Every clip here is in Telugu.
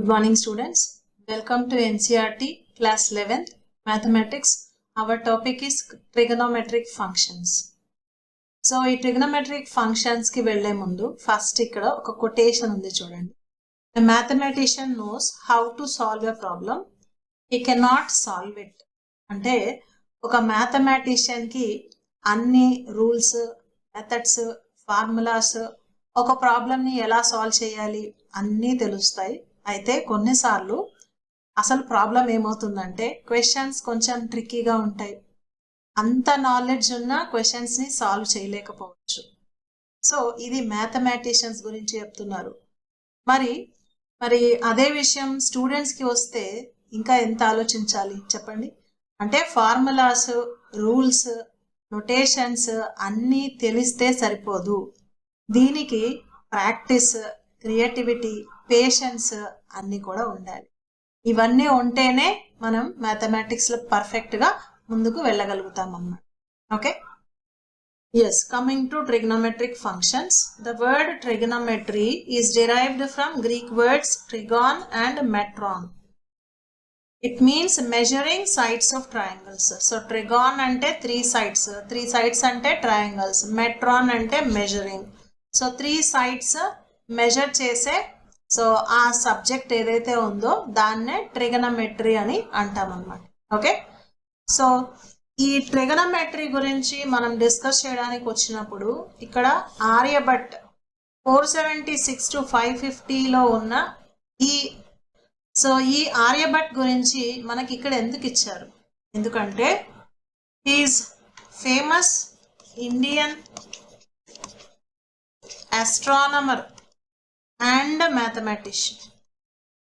Good morning, students. Welcome to NCERT class 11th mathematics. Our topic is trigonometric functions. So ఈ trigonometric functions కి వెళ్ళే ముందు ఫస్ట్ ఇక్కడ ఒక కొటేషన్ ఉంది చూడండి. A mathematician knows how to solve a problem. He cannot solve it. అంటే ఒక మ్యాథమెటిషియన్ కి అన్ని రూల్స్, మెథడ్స్, ఫార్ములాస్, ఒక ప్రాబ్లమ్ని ఎలా సాల్వ్ చేయాలి అన్నీ తెలుస్తాయి. అయితే కొన్నిసార్లు అసలు ప్రాబ్లం ఏమవుతుందంటే క్వశ్చన్స్ కొంచెం ట్రిక్కీగా ఉంటాయి. అంత నాలెడ్జ్ ఉన్న క్వశ్చన్స్ని సాల్వ్ చేయలేకపోవచ్చు. సో ఇది మ్యాథమెటిషియన్స్ గురించి చెప్తున్నారు. మరి అదే విషయం స్టూడెంట్స్కి వస్తే ఇంకా ఎంత ఆలోచించాలి చెప్పండి. అంటే ఫార్ములాస్, రూల్స్, నొటేషన్స్ అన్నీ తెలిస్తే సరిపోదు. దీనికి ప్రాక్టీస్, క్రియేటివిటీ, పేషెన్స్ అన్నీ కూడా ఉండాలి. ఇవన్నీ ఉంటేనే మనం మ్యాథమెటిక్స్లో పర్ఫెక్ట్గా ముందుకు వెళ్ళగలుగుతాం అన్నమాట. Okay, yes, coming to trigonometric functions. The word trigonometry is derived from Greek words trigon and metron. It means measuring sides of triangles. So trigon అంటే 3 sides అంటే triangles, metron అంటే measuring. సో 3 sides మెజర్ చేసే సో ఆ సబ్జెక్ట్ ఏదైతే ఉందో దాన్నే ట్రిగనమెట్రీ అని అంటాం అన్నమాట. ఓకే, సో ఈ ట్రిగనమెట్రీ గురించి మనం డిస్కస్ చేయడానికి వచ్చినప్పుడు ఇక్కడ ఆర్యభట్ 476 to 550లో ఉన్న ఈ ఆర్యభట్ గురించి మనకి ఇక్కడ ఎందుకు ఇచ్చారు? ఎందుకంటే he is famous Indian astronomer and mathematician.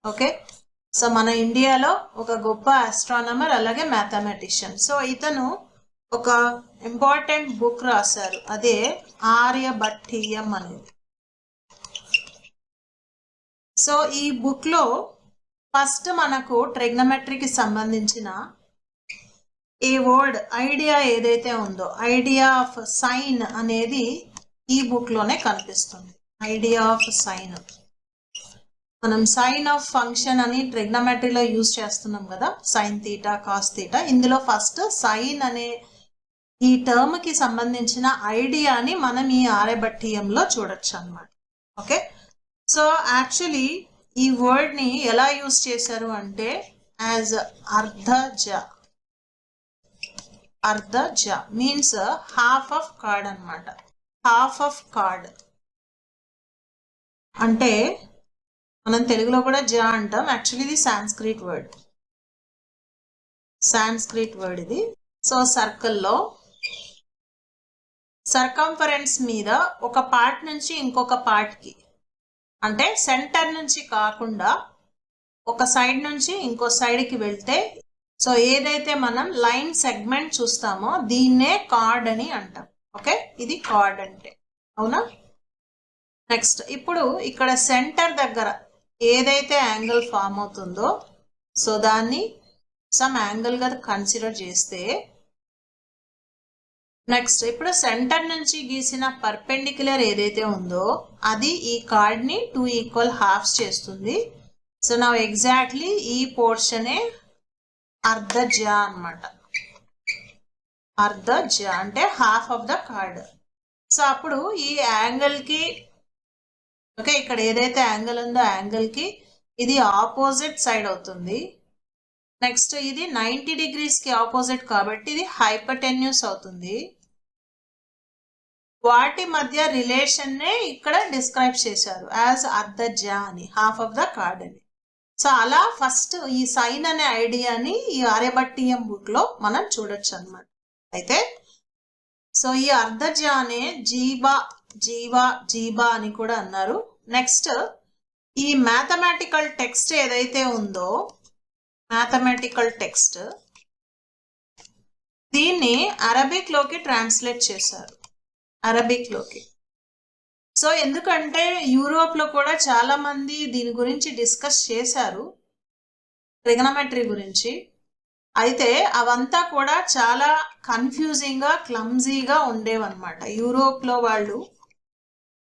Okay, so మన ఇండియాలో ఒక గొప్ప ఆస్ట్రానమర్ అలాగే మ్యాథమెటిషియన్. సో ఇతను ఒక ఇంపార్టెంట్ బుక్ రాశారు, అదే ఆర్యభట్టీయం అనేది. సో ఈ బుక్లో ఫస్ట్ మనకు ట్రిగ్నోమెట్రీకి సంబంధించిన ఈ వర్డ్ ఐడియా ఏదైతే ఉందో, ఐడియా ఆఫ్ సైన్ అనేది ఈ బుక్ లోనే కనిపిస్తుంది. ఐడియా ఆఫ్ సైన్, మనం సైన్ ఆఫ్ ఫంక్షన్ అని ట్రిగ్నోమెట్రీలో యూజ్ చేస్తున్నాం కదా, సైన్ థీటా, కాస్ థీటా. ఇందులో ఫస్ట్ సైన్ అనే ఈ టర్మ్ కి సంబంధించిన ఐడియాని మనం ఈ ఆర్యభట్టీయంలో చూడొచ్చు అన్నమాట. ఓకే, సో యాక్చువల్లీ ఈ వర్డ్ ని ఎలా యూజ్ చేశారు అంటే యాజ్ అర్ధజ మీన్స్ హాఫ్ ఆఫ్ కార్డ్ అన్నమాట. హాఫ్ ఆఫ్ కార్డ్ అంటే మనం తెలుగులో కూడా జ అంటాం. యాక్చువల్లీ ఇది సాంస్క్రిట్ వర్డ్ ఇది. సో సర్కిల్లో సర్కంఫరెన్స్ మీద ఒక పార్ట్ నుంచి ఇంకొక పార్ట్కి, అంటే సెంటర్ నుంచి కాకుండా ఒక సైడ్ నుంచి ఇంకో సైడ్కి వెళ్తే సో ఏదైతే మనం లైన్ సెగ్మెంట్ చూస్తామో దీన్నే కార్డ్ అని అంటాం. ఓకే, ఇది కార్డ్ అంటే, అవునా? నెక్స్ట్, ఇప్పుడు ఇక్కడ సెంటర్ దగ్గర ఏదైతే యాంగిల్ ఫామ్ అవుతుందో సో దాన్ని సమ్ యాంగిల్గా కన్సిడర్ చేస్తే, నెక్స్ట్ ఇప్పుడు సెంటర్ నుంచి గీసిన పర్పెండిక్యులర్ ఏదైతే ఉందో అది ఈ కార్డ్ని 2 ఈక్వల్ హాఫ్స్ చేస్తుంది. సో నా ఎగ్జాక్ట్లీ ఈ పోర్షనే అర్ధజ అన్నమాట. అర్ధజ అంటే half of the card. So అప్పుడు ఈ యాంగిల్కి, ఓకే, ఇక్కడ ఏదైతే యాంగిల్ ఉందో యాంగిల్కి ఇది ఆపోజిట్ సైడ్ అవుతుంది. నెక్స్ట్ ఇది 90 degreesకి ఆపోజిట్ కాబట్టి ఇది హైపోటెన్యూస్ అవుతుంది. వాటి మధ్య రిలేషన్నే ఇక్కడ డిస్క్రైబ్ చేశారు యాజ్ అర్ధజ అని, హాఫ్ ఆఫ్ ద కార్డ్ అని. సో అలా ఫస్ట్ ఈ సైన్ అనే ఐడియాని ఈ ఆర్యభట్టీయం బుక్లో మనం చూడొచ్చు అన్నమాట. అయితే సో ఈ అర్ధజానే జీవా అని కూడా అన్నారు. నెక్స్ట్ ఈ మ్యాథమెటికల్ టెక్స్ట్ ఏదైతే ఉందో, మ్యాథమెటికల్ టెక్స్ట్ దీన్ని అరబిక్ లోకి ట్రాన్స్లేట్ చేశారు, అరబిక్ లోకి. సో ఎందుకంటే యూరోప్ లో కూడా చాలా మంది దీని గురించి డిస్కస్ చేశారు, ట్రిగనోమెట్రీ గురించి. అయితే అవంతా కూడా చాలా కన్ఫ్యూజింగ్గా, క్లమ్జీగా ఉండేవన్నమాట. యూరోప్లో వాళ్ళు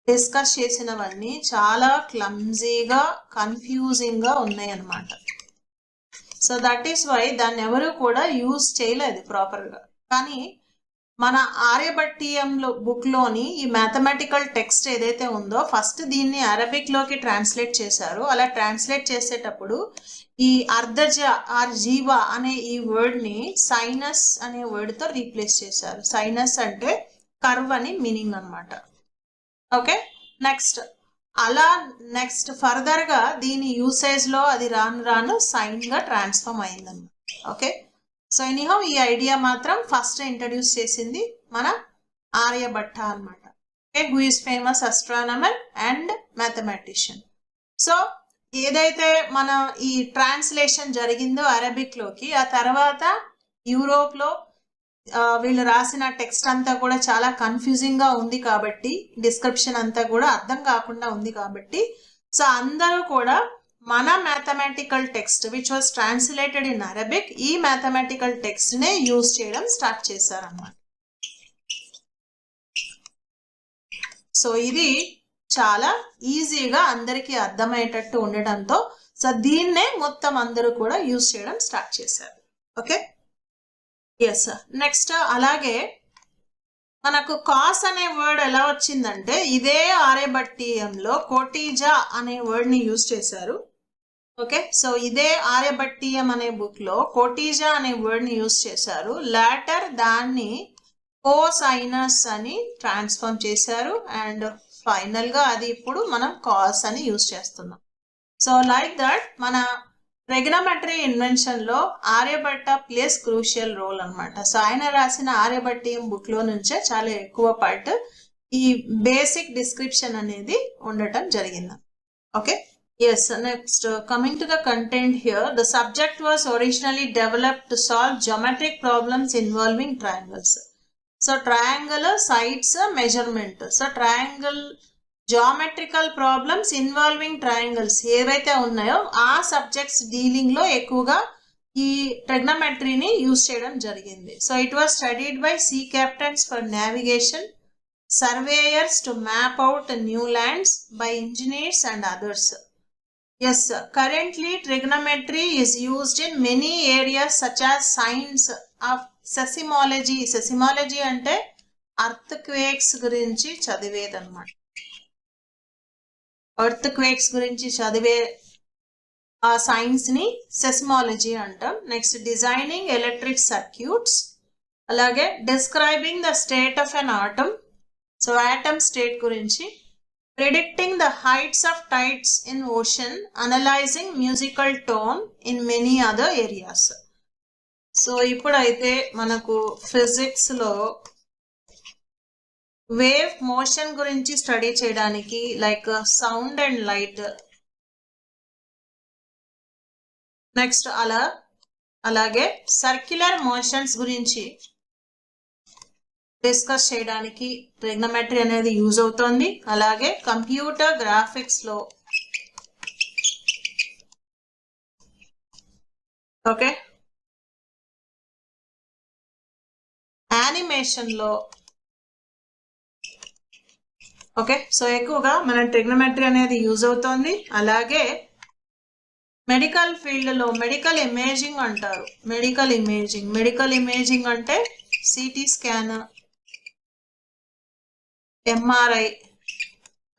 డిస్కస్ చేసినవన్నీ చాలా క్లమ్జీగా కన్ఫ్యూజింగ్గా ఉన్నాయి అన్నమాట. సో దట్ ఈస్ వై దాన్ని ఎవరు కూడా యూజ్ చేయలేదు ప్రాపర్గా. కానీ మన ఆర్యభట్టీయంలో బుక్లోని ఈ మ్యాథమెటికల్ టెక్స్ట్ ఏదైతే ఉందో ఫస్ట్ దీన్ని అరబిక్లోకి ట్రాన్స్లేట్ చేశారు. అలా ట్రాన్స్లేట్ చేసేటప్పుడు ఈ అర్ధజ ఆర్ జీవ అనే ఈ వర్డ్ని సైనస్ అనే వర్డ్తో రీప్లేస్ చేశారు. సైనస్ అంటే కర్వ్ అని మీనింగ్ అనమాట. ఓకే, నెక్స్ట్ అలా నెక్స్ట్ ఫర్దర్గా దీని యూసేజ్లో అది రాను రాను సైన్గా ట్రాన్స్ఫార్మ్ అయిందన్నమాట. ఓకే, సో ఎనీహౌ ఈ ఐడియా మాత్రం ఫస్ట్ ఇంట్రడ్యూస్ చేసింది మన ఆర్యభట్ట అనమాట. Okay, who is famous astronomer and mathematician. So ఏదైతే మన ఈ ట్రాన్స్లేషన్ జరిగిందో అరబిక్లోకి, ఆ తర్వాత యూరోప్లో వీళ్ళు రాసిన టెక్స్ట్ అంతా కూడా చాలా కన్ఫ్యూజింగ్గా ఉంది కాబట్టి, డిస్క్రిప్షన్ అంతా కూడా అర్థం కాకుండా ఉంది కాబట్టి, సో అందరూ కూడా మన mathematical text which was translated in Arabic, ఈ మ్యాథమెటికల్ టెక్స్ట్ నే యూజ్ చేయడం స్టార్ట్ చేశారన్నమాట. సో ఇది చాలా ఈజీగా అందరికీ అర్థమయ్యేటట్టు ఉండటంతో సో దీన్నే మొత్తం అందరూ కూడా యూజ్ చేయడం స్టార్ట్ చేశారు. Okay, yes. నెక్స్ట్ అలాగే మనకు కాస్ అనే వర్డ్ ఎలా వచ్చిందంటే ఇదే ఆర్యభట్టీయంలో కోటీజా అనే వర్డ్ని యూజ్ చేశారు. ఓకే, సో ఇదే ఆర్యభట్టీయం అనే బుక్లో కోటీజా అనే వర్డ్ని యూజ్ చేశారు. లాటర్ దాన్ని కోసైనస్ అని ట్రాన్స్ఫార్మ్ చేశారు అండ్ ఫైనల్గా అది ఇప్పుడు మనం కాస్ అని యూజ్ చేస్తున్నాం. సో లైక్ దట్ మన ట్రిగనోమెట్రీ ఇన్వెన్షన్లో ఆర్యభట్ట ప్లేస్ క్రూషియల్ రోల్ అనమాట. సో ఆయన రాసిన ఆర్యభట్టీయం బుక్లో నుంచే చాలా ఎక్కువ పార్ట్ ఈ బేసిక్ డిస్క్రిప్షన్ అనేది ఉండటం జరిగింది. Okay, yes, next coming to the content here, the subject was originally developed to solve geometric problems involving triangles. So triangle sides measurement, so triangle geometrical problems involving triangles ఏవైతే ఉన్నాయో ఆ సబ్జెక్ట్స్ డీలింగ్ లో ఎక్కువగా ఈ ట్రిగ్నోమెట్రీని యూజ్ చేయడం జరిగింది. So it was studied by sea captains for navigation, surveyors to map out new lands, by engineers and others. Yes, currently trigonometry is used in many areas such as science of seismology. Seismology అంటే earthquakes గురించి చదివేదన్నమాట. ఎర్త్క్వేక్స్ గురించి చదివే ఆ సైన్స్ని సెస్మాలజీ అంటాం. నెక్స్ట్ డిజైనింగ్ ఎలక్ట్రిక్ సర్క్యూట్స్, అలాగే describing the state of an atom, so atom state గురించి, predicting the heights of tides in ocean, analyzing musical tone in many other areas. So ఇప్పుడైతే మనకు ఫిజిక్స్లో వేవ్ మోషన్ గురించి స్టడీ చేయడానికి like sound and light, next అలాగే సర్క్యులర్ మోషన్స్ గురించి డిస్కస్ చేయడానికి ట్రిగ్నోమెట్రీ అనేది యూజ్ అవుతుంది. అలాగే కంప్యూటర్ గ్రాఫిక్స్లో, ఓకే, యానిమేషన్లో, ఓకే, సో ఎక్కువగా మన ట్రిగ్నోమెట్రీ అనేది యూజ్ అవుతుంది. అలాగే మెడికల్ ఫీల్డ్లో మెడికల్ ఇమేజింగ్ అంటారు. మెడికల్ ఇమేజింగ్ అంటే సిటీ స్కాన్, ఎంఆర్ఐ,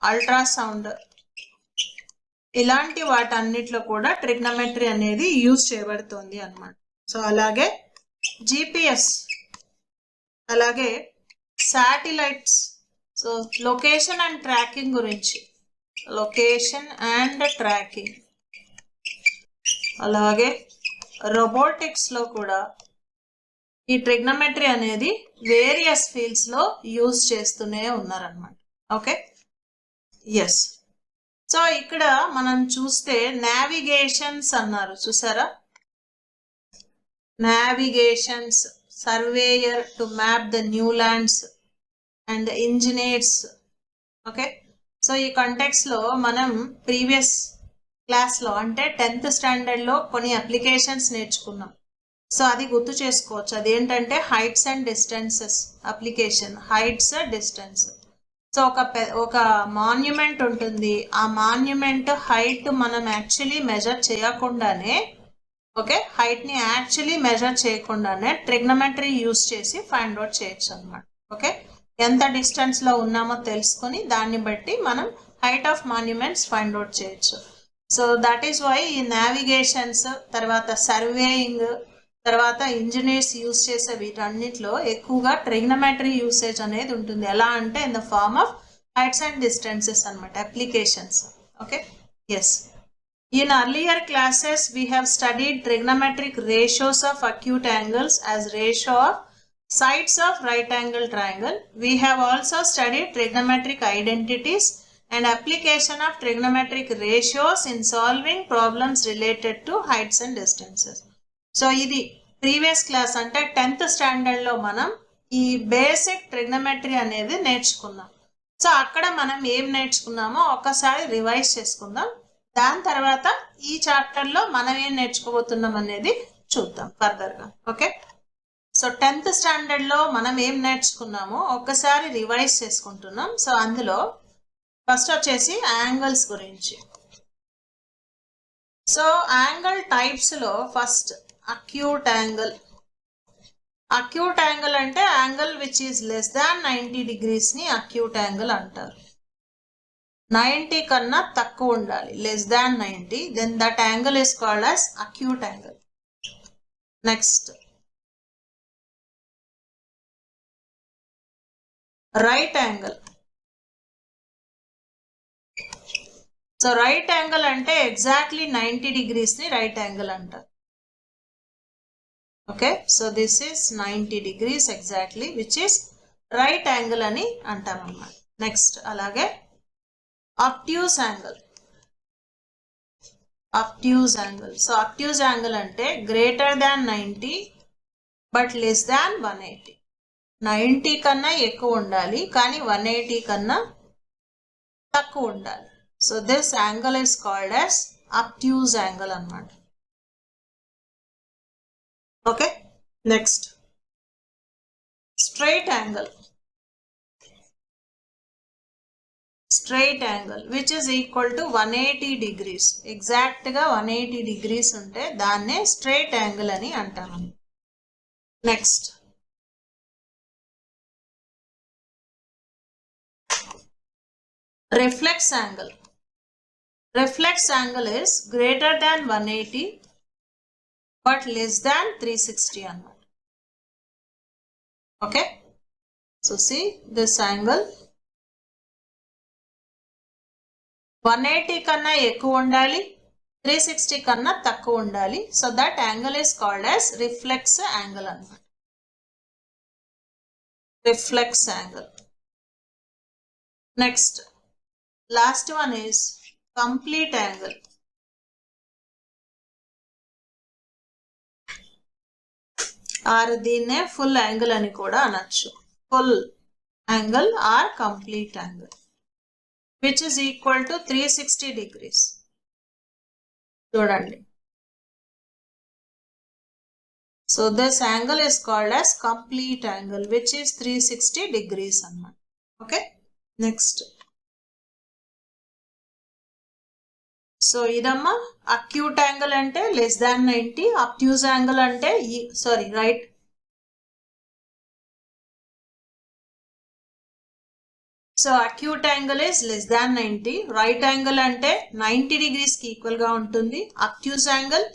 అల్ట్రాసౌండ్, ఇలాంటి వాటన్నిటిలో కూడా ట్రిగ్నోమెట్రీ అనేది యూజ్ చేయబడుతుంది అన్నమాట. సో అలాగే జిపిఎస్, అలాగే satellites, so location and tracking గురించి, అలాగే రోబోటిక్స్లో కూడా ఈ ట్రిగ్నోమెట్రీ అనేది వేరియస్ ఫీల్డ్స్లో యూజ్ చేస్తూనే ఉన్నారనమాట. Okay, yes. సో ఇక్కడ మనం చూస్తే నావిగేషన్స్ అన్నారు, చూసారా? Navigations, surveyor to map the new lands and engineers. Okay, so ఈ కంటెక్స్లో మనం ప్రీవియస్ క్లాస్లో అంటే 10th స్టాండర్డ్లో కొన్ని అప్లికేషన్స్ నేర్చుకున్నాం. సో అది గుర్తు చేసుకోవచ్చు. అదేంటంటే heights and distances application, heights distance. So ఒక మాన్యుమెంట్ ఉంటుంది, ఆ మాన్యుమెంట్ హైట్ మనం యాక్చువల్లీ మెజర్ చేయకుండానే, ఓకే, హైట్ ని యాక్చువల్లీ మెజర్ చేయకుండానే ట్రిగ్నోమెట్రీ యూస్ చేసి ఫైండ్ అవుట్ చేయొచ్చు అనమాట. ఓకే, ఎంత డిస్టెన్స్ లో ఉన్నామో తెలుసుకొని దాన్ని బట్టి మనం height of monuments find out చేయొచ్చు. సో దట్ ఈస్ వై ఈ నావిగేషన్స్, తర్వాత సర్వేయింగ్, తర్వాత ఇంజనీర్స్ యూస్ చేసే వీటన్నిటిలో ఎక్కువగా ట్రిగ్నోమెట్రీ యూసేజ్ అనేది ఉంటుంది. ఎలా అంటే in the form of heights and distances అనమాట, applications. Okay, yes. In earlier classes, we have studied trigonometric ratios of acute angles as ratio of sides of right angle triangle. We have also studied trigonometric identities and application of trigonometric ratios in solving problems related to heights and distances. So, ఇది ప్రీవియస్ క్లాస్ అంటే 10th స్టాండర్డ్ లో మనం ఈ బేసిక్ ట్రిగ్నోమెట్రీ అనేది నేర్చుకున్నాం. సో అక్కడ మనం ఏం నేర్చుకున్నామో ఒక్కసారి రివైజ్ చేసుకుందాం. దాని తర్వాత ఈ చాప్టర్ లో మనం ఏం నేర్చుకోబోతున్నాం అనేది చూద్దాం ఫర్దర్ గా. ఓకే, సో 10th స్టాండర్డ్ లో మనం ఏం నేర్చుకున్నామో ఒక్కసారి రివైజ్ చేసుకుంటున్నాం. సో అందులో ఫస్ట్ వచ్చేసి యాంగిల్స్ గురించి. సో యాంగిల్ టైప్స్ లో first acute angle. Acute angle అంటే angle which is less than 90 degrees ని అక్యూట్ యాంగిల్ అంటారు. 90 కన్నా తక్కువ ఉండాలి, less than 90, then that angle is called as acute angle. Next right angle. So right angle అంటే ఎగ్జాక్ట్లీ 90 degrees ని రైట్ యాంగిల్ అంటారు. Okay, so this is 90 degrees exactly which is right angle అని అంటాం అన్నమాట. నెక్స్ట్ అలాగే obtuse angle. obtuse angle. So obtuse angle అంటే greater than 90 but less than 180. 90 కన్నా ఎక్కువ ఉండాలి కానీ 180 కన్నా తక్కువ ఉండాలి. So this angle is called as obtuse angle అన్నమాట. Okay, next straight angle. Straight angle which is equal to 180 degrees. Exact గా 180 degrees ఉంటే దాన్నే straight angle అని అంటాము. Next reflex angle. Reflex angle is greater than 180 but less than 360 అన్నమాట. Okay, so see this angle 180 కన్నా ఎక్కువ ఉండాలి, 360 కన్నా తక్కువ ఉండాలి. So that angle is called as reflex angle అన్నమాట. Reflex angle. Next last one is complete angle. Or దీన్నే ఫుల్ యాంగిల్ అని కూడా అనొచ్చు. Full angle or complete angle which is equal to 360 degrees. చూడండి, so this angle is called as complete angle which is 360 degrees అన్నమాట. ఓకే, నెక్స్ట్ సో ఇదమ్మా అక్యూట్ యాంగిల్ అంటే లెస్ దాన్ 90, అబ్ట్యూజ్ యాంగిల్ అంటే right. So acute angle is less than 90, right angle అంటే 90 degrees కి ఈక్వల్ గా ఉంటుంది. అబ్ట్యూజ్ యాంగిల్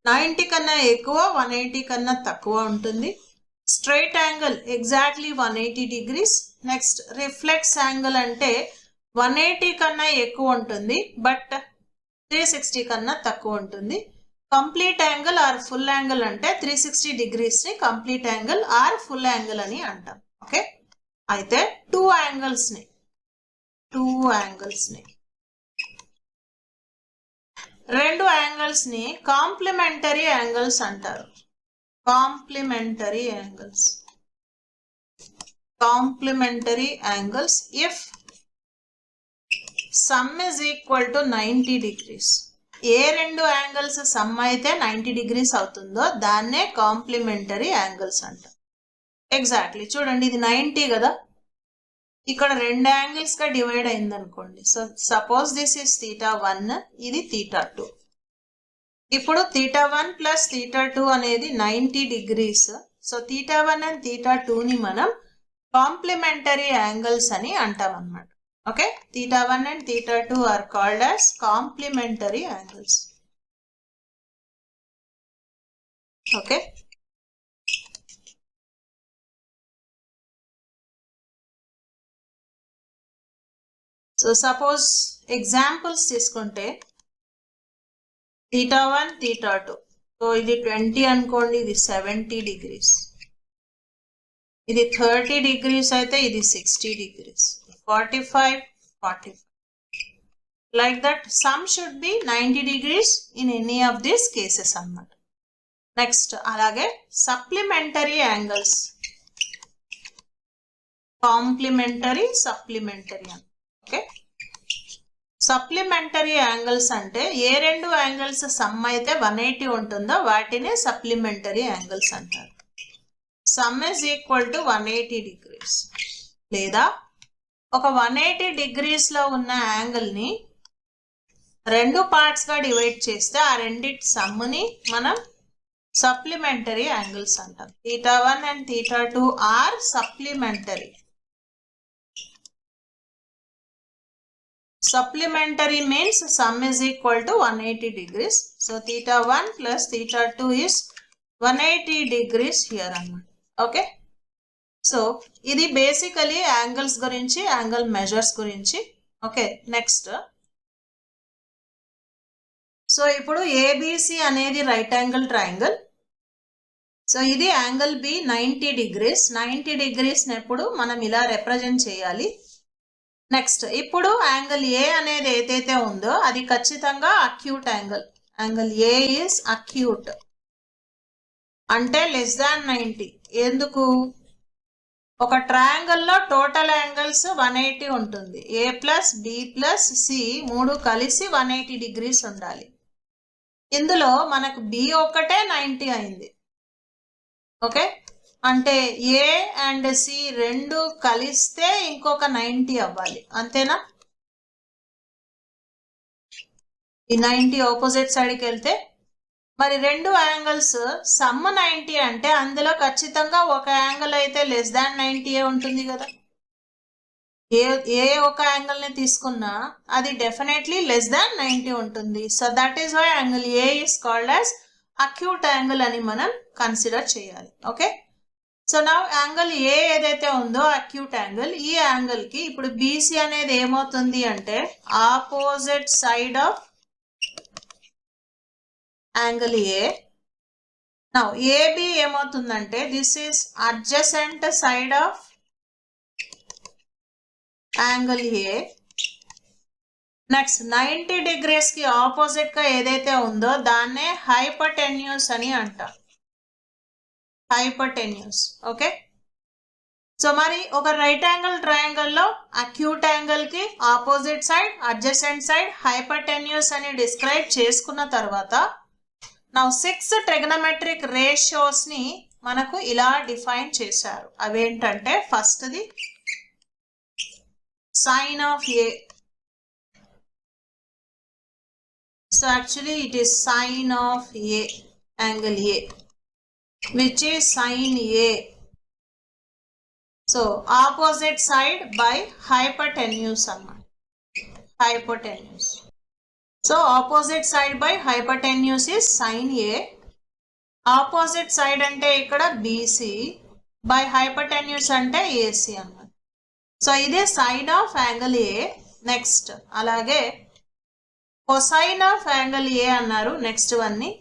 90 కన్నా ఎక్కువ, 180 కన్నా తక్కువ ఉంటుంది. Straight angle exactly 180 degrees. Next reflex angle అంటే 180 కన్నా ఎక్కువ ఉంటుంది బట్ 360 కన్నా తక్కువ ఉంటుంది. Complete angle or full angle అంటే 360 degrees ని complete angle or full angle అని అంటాం. ఓకే, అయితే టూ యాంగిల్స్ ని రెండు యాంగిల్స్ ని కాంప్లిమెంటరీ యాంగిల్స్ అంటారు. Complementary angles. Complementary angles if sum is equal to 90 degrees. ఏ రెండు యాంగిల్స్ సమ్ అయితే 90 degrees అవుతుందో దాన్నే కాంప్లిమెంటరీ యాంగిల్స్ అంటారు. ఎగ్జాక్ట్లీ చూడండి, ఇది 90 కదా, ఇక్కడ రెండు యాంగిల్స్ గా డివైడ్ అయింది అనుకోండి. సో సపోజ్ దిస్ ఇస్ θ1, ఇది θ2. ఇప్పుడు θ1 ప్లస్ θ2 అనేది 90 degrees. సో θ1 అండ్ θ2 ని మనం కాంప్లిమెంటరీ యాంగిల్స్ అని అంటాం అన్నమాట. Okay, θ1 and θ2 are called as complementary angles. Okay, so suppose examples తీసుకుంటే θ1 θ2, సో ఇది 20 అనుకోండి, ఇది 70 degrees. ఇది 30 degrees అయితే ఇది 60 degrees, 45, 45. Like that, sum should be 90 degrees in any of these cases అన్నమాట. నెక్స్ట్ అలాగే సప్లిమెంటరీ యాంగిల్స్, కాంప్లిమెంటరీ, సప్లిమెంటరీ అని. ఓకే, సప్లిమెంటరీ యాంగిల్స్ అంటే ఏ రెండు యాంగిల్స్ సమ్ అయితే 180 ఉంటుందో వాటినే సప్లిమెంటరీ యాంగిల్స్ అంటారు. Some is equal to 180 degrees. లేదా ఒక 180 degrees లో ఉన్న యాంగిల్ ని రెండు పార్ట్స్ గా డివైడ్ చేస్తే ఆ రెండిటి సమ్ముని మనం సప్లిమెంటరీ యాంగిల్స్ అంటాం. θ1 and θ2 are supplementary. Supplementary means sum is equal to 180 degrees. So θ1 plus θ2 is 180 degrees here అన్నమాట. ఓకే, సో ఇది బేసికలీ యాంగిల్స్ గురించి, యాంగిల్ మెజర్స్ గురించి. ఓకే, నెక్స్ట్ సో ఇప్పుడు ఏబిసి అనేది రైట్ యాంగిల్ ట్రయాంగిల్. సో ఇది యాంగిల్ బి 90 degrees. 90 degrees ఎప్పుడు మనం ఇలా రిప్రజెంట్ చేయాలి. నెక్స్ట్ ఇప్పుడు యాంగిల్ ఏ అనేది ఏదైతే ఉందో అది ఖచ్చితంగా acute angle. Angle A is acute అంటే లెస్ దాన్ 90. ఎందుకు? ఒక ట్రయాంగిల్లో టోటల్ యాంగిల్స్ 180 ఉంటుంది. ఏ ప్లస్ బి ప్లస్ సి మూడు కలిసి 180 degrees ఉండాలి. ఇందులో మనకు బి ఒక్కటే 90 అయింది. ఓకే, అంటే ఏ అండ్ సి రెండు కలిస్తే ఇంకొక 90 అవ్వాలి, అంతేనా? ఈ 90 ఆపోజిట్ సైడ్కి వెళ్తే మరి రెండు యాంగిల్స్ సమ్ 90 అంటే అందులో ఖచ్చితంగా ఒక యాంగిల్ అయితే లెస్ దాన్ 90 ఉంటుంది కదా. ఏ ఒక యాంగిల్ ని తీసుకున్నా అది డెఫినెట్లీ లెస్ దాన్ 90 ఉంటుంది. So that is why angle A is called as acute angle అని మనం కన్సిడర్ చేయాలి. ఓకే, సో నా యాంగిల్ ఏ ఏదైతే ఉందో అక్యూట్ యాంగిల్, ఈ యాంగిల్ కి ఇప్పుడు బీసీ అనేది ఏమవుతుంది అంటే opposite side of angle A. Now AB ఏమవుతుందంటే this is adjacent side of angle A. Next 90 degrees కి ఆపోజిట్ గా ఏదైతే ఉందో దాన్నే హైపోటెన్యూస్ అని అంటాం. హైపోటెన్యూస్. ఓకే, సో మరి ఒక రైట్ యాంగిల్ ట్రయాంగిల్ లో అక్యూట్ యాంగిల్ కి opposite side, adjacent side, hypotenuse అని డిస్క్రైబ్ చేసుకున్న తర్వాత నా 6 ట్రిగనోమెట్రిక్ రేషియోస్ ని మనకు ఇలా డిఫైన్ చేశారు. అవేంటంటే ఫస్ట్ది sine of A. So actually it is sine of A, angle A, which is sin A. So opposite side by hypotenuse అన్నమాట. Hypotenuse. So opposite side by hypotenuse is sin A. Opposite side అంటే ఇక్కడ BC, by hypotenuse అంటే AC అన్నమాట. సో ఇదే sine of angle A. Next అలాగే కొసైన్ ఆఫ్ యాంగిల్ ఏ అన్నారు. నెక్స్ట్ వన్ ని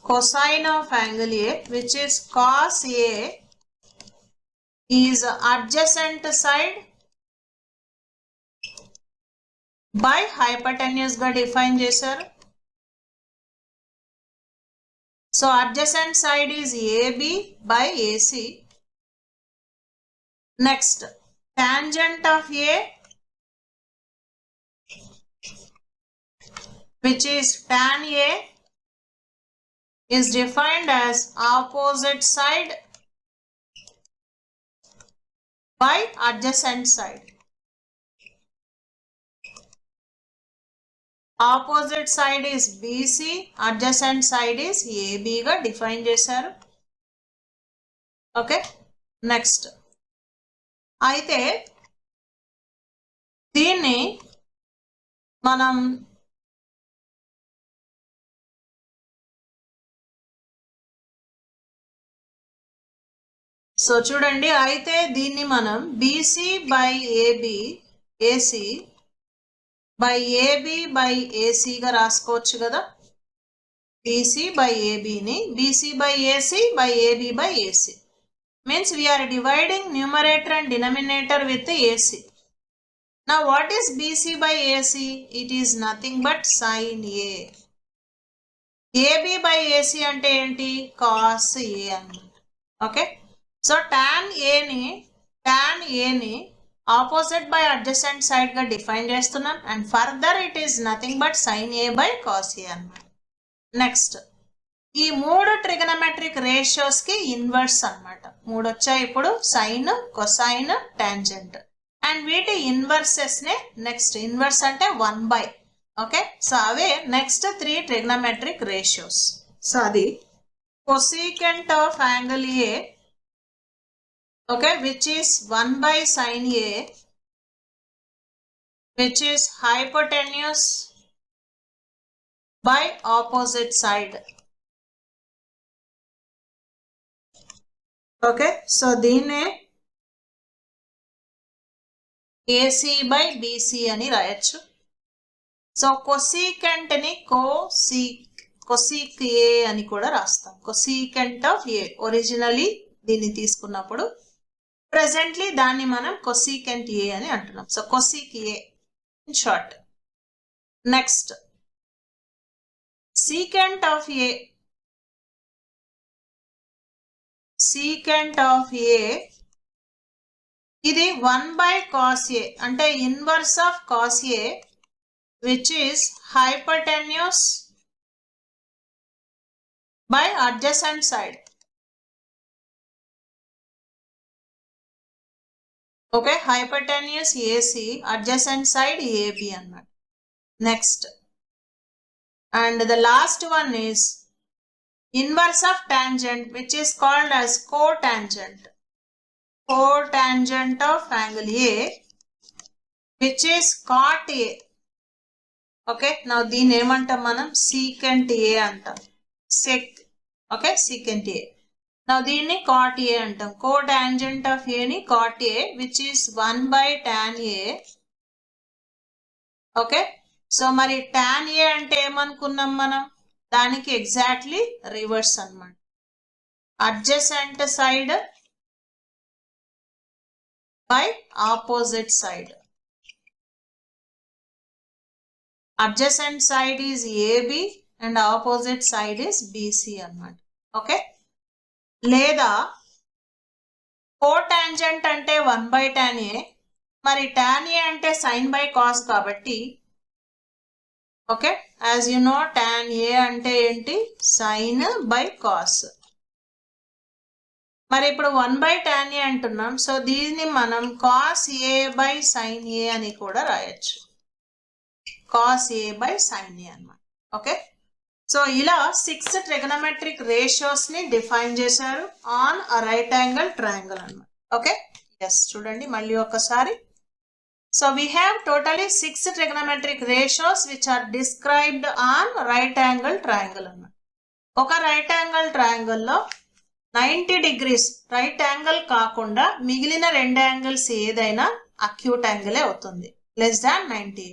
cosine of angle A, which is cos A, is adjacent side by hypotenuse గా డిఫైన్ చేశారు. So adjacent side is AB by AC. Next, tangent of A, which is tan A, is defined as opposite side by adjacent side. Opposite side is BC, adjacent side is AB గా డిఫైన్ చేశారు. ఓకే, నెక్స్ట్ అయితే దీన్ని మనం సో చూడండి, అయితే దీన్ని మనం BC by AB, AC by AB by AC గా రాసుకోవచ్చు కదా. BC by AB ని BC by AC by AB by AC means we are dividing numerator and denominator with AC. Now what is BC by AC? It is nothing but sin A. AB by AC అంటే ఏంటి? cos A అన్నమాట. ఓకే, సో tan A ని ఆపోజిట్ బై అడ్జసెంట్ సైడ్ గా డిఫైన్ చేస్తున్నాం and further it is nothing but sin A by cos A అన్నమాట. నెక్స్ట్ ఈ మూడు ట్రిగనమెట్రిక్ రేషియోస్ కి ఇన్వర్స్ అన్నమాట. మూడు వచ్చాయి ఇప్పుడు, సైన్, కొసైన్, టాంజెంట్. అండ్ వీటి ఇన్వర్సెస్ నే నెక్స్ట్ ఇన్వర్స్ అంటే 1/. ఓకే, సో అవే నెక్స్ట్ 3 ట్రిగనమెట్రిక్ రేషియోస్. సో అది cosecant of angle A, okay, which is 1/sin A, which is hypotenuse by opposite side. Okay, so దీన్నే AC by BC అని రాయొచ్చు. సో cosecant ని cosec A అని కూడా రాస్తాం. cosecant of A ఒరిజినలీ దీన్ని తీసుకున్నప్పుడు, ప్రెసెంట్లీ దాన్ని మనం cosecant A అని అంటున్నాం. So cosec A in short. Next secant of A. secant of A ఇది 1/cos A అంటే inverse of cos A, which is hypotenuse by adjacent side. Okay, hypotenuse AC, adjacent side AB అన్నమాట. Next and the last one is inverse of tangent, which is called as cotangent. Cotangent of angle A, which is cot A. Okay, now దీని ఏమంటాం మనం? secant A అంటాం. Okay, secant A. Now దీన్ని cot A అంటాం. cotangent of A ని cot A, which is 1/tan A. Okay, so మరి tan A అంటే ఏమనుకున్నాం మనం? దానికి ఎగ్జాక్ట్లీ రివర్స్ అన్నమాట. Adjacent side by opposite side. Adjacent side is AB and opposite side is BC అన్నమాట. ఓకే, లేదా cotangent అంటే 1/tan A, మరి tan A అంటే sin by cos కాబట్టి, okay, as you know tan A అంటే ఏంటి? sin by cos. మరి ఇప్పుడు 1/tan A అంటున్నాం, సో దీన్ని మనం cos A by sin A అని కూడా రాయొచ్చు. cos A by sin A అన్నమాట. ఓకే, సో ఇలా 6 ట్రిగనమెట్రిక్ రేషియోస్ ని డిఫైన్ చేశారు ఆన్ రైట్ యాంగిల్ ట్రయాంగిల్ అన్నమాట. ఓకే, ఎస్, చూడండి మళ్ళీ ఒకసారి. So we have totally 6 trigonometric ratios which are described on right angle triangle అన్నమాట. ఒక రైట్ యాంగిల్ ట్రయాంగిల్ లో 90 degrees రైట్ యాంగిల్ కాకుండా మిగిలిన రెండు యాంగిల్స్ ఏదైనా అక్యూట్ యాంగిలే అవుతుంది, less than 90.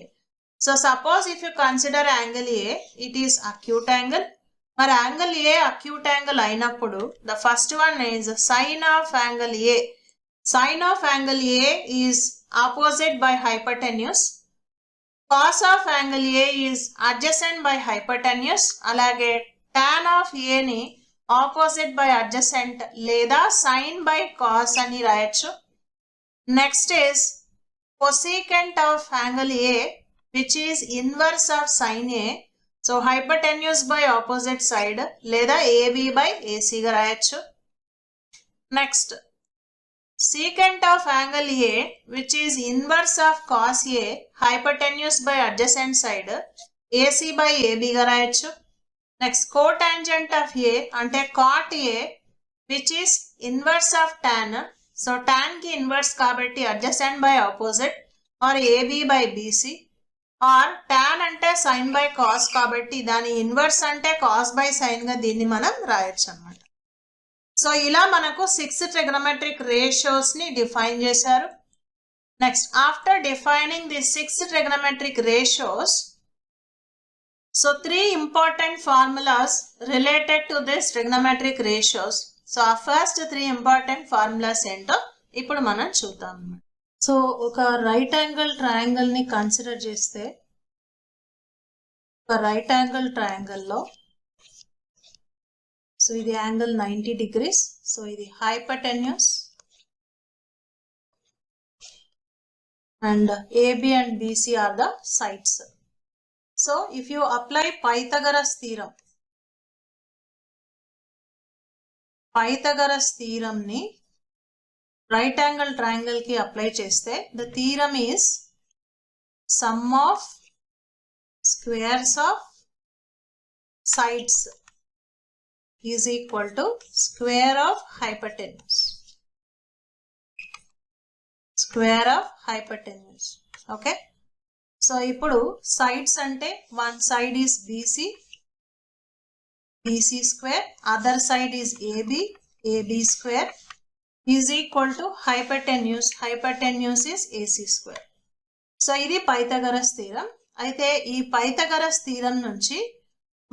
So suppose if you consider angle A, it is acute angle. మరి యాంగిల్ ఏ అక్యూట్ యాంగిల్ అయినప్పుడు the first one is sine of angle A. Sine of angle A is opposite by hypotenuse. Cos of angle A is adjacent by hypotenuse. అలాగే tan of A ని opposite by adjacent లేదా sin by cos అని రాయొచ్చు. Next is cosecant of angle A, which is inverse of sin A. So hypotenuse by opposite side లేదా AB by AC గా రాయొచ్చు. Next secant of angle A, which is inverse of cos A, hypotenuse by adjacent side, AC by AB గా రాయొచ్చు. నెక్స్ట్ cotangent of A అంటే cot A, which is inverse of tan. So tan కి ఇన్వర్స్ కాబట్టి adjacent by opposite or AB by BC, or tan అంటే sin by cos కాబట్టి దాని ఇన్వర్స్ అంటే cos by sin గా దీన్ని మనం రాయొచ్చు అన్నమాట. సో ఇలా మనకు 6 ట్రిగనోమెట్రిక్ రేషియోస్ ని డిఫైన్ చేశారు. Next after defining the 6 trigonometric ratios, so 3 important formulas related to this trigonometric ratios. So ఆ ఫస్ట్ 3 ఇంపార్టెంట్ ఫార్ములాస్ ఏంటో ఇప్పుడు మనం చూద్దాం. సో ఒక రైట్ యాంగిల్ ట్రయాంగిల్ ని కన్సిడర్ చేస్తే, ఒక రైట్ యాంగిల్ ట్రయాంగిల్లో సో ఇది యాంగిల్ 90 degrees. సో ఇది hypotenuse and AB and BC are the sides. So if you apply Pythagoras theorem ni right angle triangle ki apply cheste, the theorem is sum of squares of sides is equal to square of hypotenuse. Square of hypotenuse. Okay. So ఇప్పుడు sides అంటే one side is BC, BC square, other side is AB, AB square is equal to hypotenuse, hypotenuse is AC square. So ఇది పైథాగరస్ థీరం. అయితే ఈ పైథాగరస్ థీరం నుంచి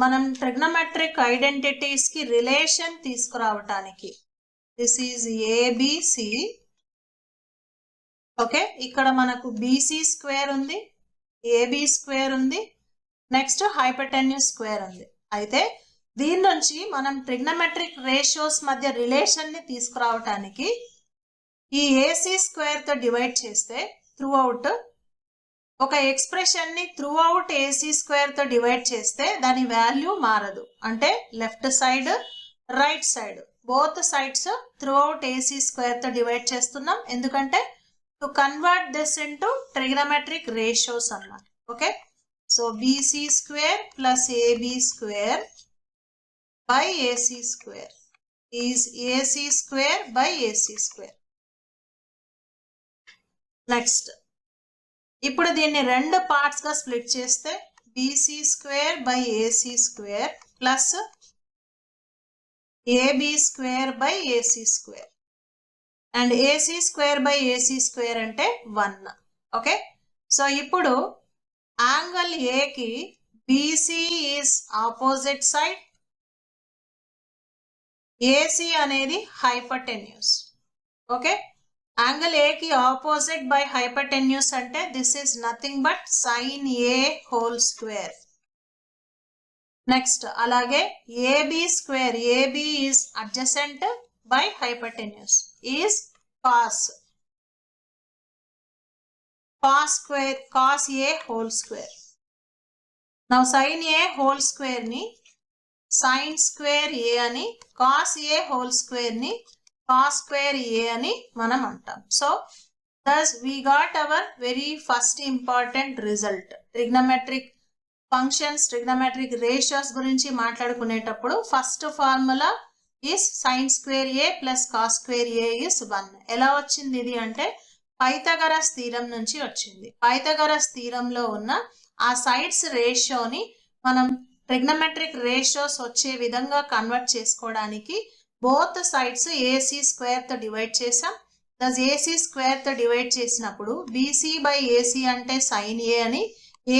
మనం ట్రిగ్నోమెట్రిక్ ఐడెంటిటీస్ కి రిలేషన్ తీసుకురావటానికి, దిస్ ఈజ్ ఏబిసి. ఓకే, ఇక్కడ మనకు బీసీ స్క్వేర్ ఉంది, ఏబి స్క్వేర్ ఉంది, నెక్స్ట్ హైపోటెన్యూస్ స్క్వేర్ ఉంది. అయితే దీని నుంచి మనం ట్రిగ్నోమెట్రిక్ రేషియోస్ మధ్య రిలేషన్ ని తీసుకురావటానికి ఈ ఏసీ స్క్వేర్ తో డివైడ్ చేస్తే త్రూ అవుట్ ఒక ఎక్స్ప్రెషన్ ని త్రూ అవుట్ ఏసీ స్క్వేర్ తో డివైడ్ చేస్తే దాని వాల్యూ మారదు. అంటే left side right side both sides throughout AC square తో డివైడ్ చేస్తున్నాం, ఎందుకంటే to convert this into trigonometric ratios అన్నమాట. Okay, so BC square plus AB square by AC square is AC square by AC square. Next ఇప్పుడు దీన్ని రెండు పార్ట్స్ గా స్ప్లిట్ చేస్తే BC square by AC square plus AB square by AC square, and AC square by AC square అంటే 1. ఓకే, సో ఇప్పుడు యాంగిల్ ఏకి BC is opposite side, AC అనేది హైపోటెన్యూస్. ఓకే, యాంగిల్ ఏ కి ఆపోజిట్ బై హైపోటెన్యూస్ అంటే this is nothing but sine A whole square. Next అలాగే AB square, AB is adjacent by hypotenuse is cos square, cos A whole square. Now sine A whole square ని సైన్ స్క్వేర్ ఏ అని, కాస్ ఏ హోల్ స్క్వేర్ ని కాస్ స్క్వేర్ ఏ అని మనం అంటాం. So thus we got our very first important result. Trigonometric functions, trigonometric ratios గురించి మాట్లాడుకునేటప్పుడు first formula is sine square A plus cos square A is 1. ఎలా వచ్చింది ఇది అంటే పైథాగరస్ థీరం నుంచి వచ్చింది. పైథాగరస్ థీరంలో ఉన్న ఆ సైడ్స్ రేషియోని మనం ట్రిగ్నోమెట్రిక్ రేషియోస్ వచ్చే విధంగా కన్వర్ట్ చేసుకోవడానికి బోత్ సైడ్స్ ఏసీ స్క్వేర్ తో డివైడ్ చేసాం. దస్ ఏసీ స్క్వేర్ తో డివైడ్ చేసినప్పుడు బీసీ బై ఏసీ అంటే సైన్ ఏ అని,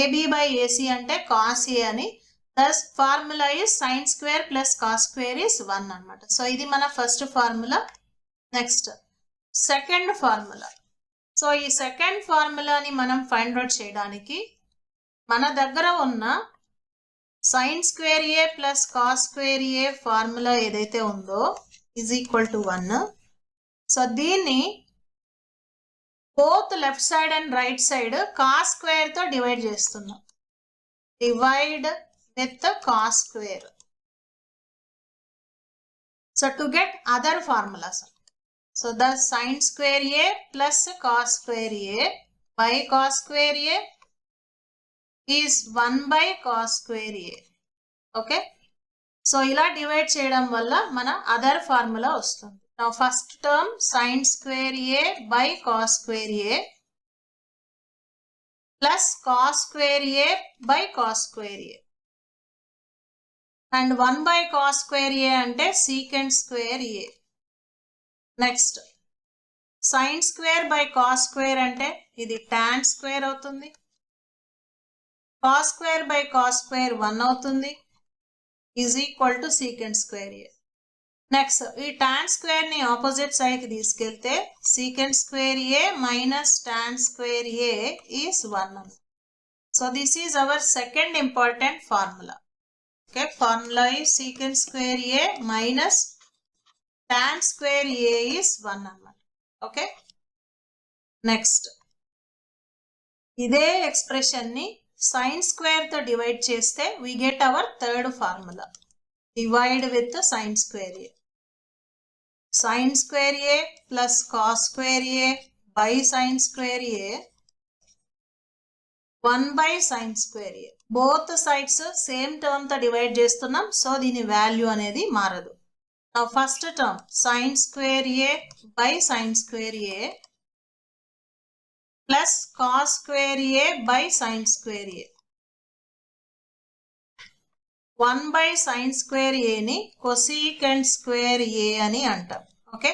ఏబి బై ఏసీ అంటే కాస్ ఏ అని, thus formula is sine square plus cos square is 1 అనమాట. సో ఇది మన first formula. Next second formula. So ఈ సెకండ్ ఫార్ములాని మనం ఫైండ్ అవుట్ చేయడానికి మన దగ్గర ఉన్న sine square A plus cos square A formula ఏదైతే ఉందో ఈజ్ ఈక్వల్ టు 1. సో దీన్ని both left side and right side cos square తో డివైడ్ చేస్తున్నాం. Divide with cos square. So to get other formulas. So the sin square A plus cos square A by cos square A is 1 by cos square A. Okay, so ఇలా డివైడ్ చేయడం వల్ల మన అదర్ ఫార్ములా వస్తుంది. నా first term sin square A by cos square A plus cos square A by cos square A. And 1 by cos square A అంటే secant square A. Next sin square by cos square అంటే ఇది tan square అవుతుంది. cos square by cos square 1 అవుతుంది, is equal to secant square A. Next ఈ tan square ని ఆపోజిట్ సైడ్ కి తీసుకెళ్తే secant square A minus tan square A is 1. So this is our second important formula. Okay, formula is secant square A minus tan square A is 1 అన్నమాట. ఓకే, నెక్స్ట్ ఇదే ఎక్స్ప్రెషన్ ని sin square తో డివైడ్ చేస్తే we get our third formula. Divide with sin square A. Sin square A plus cos square A by sin square A 1 by sin square A. Both sides same term తో డివైడ్ చేస్తున్నాం, సో దీని వాల్యూ అనేది మారదు. Now first term sin square A by sin square A plus cos square A by sin square A. 1 by sin square A ని cosecant square A అని అంటాం. Okay,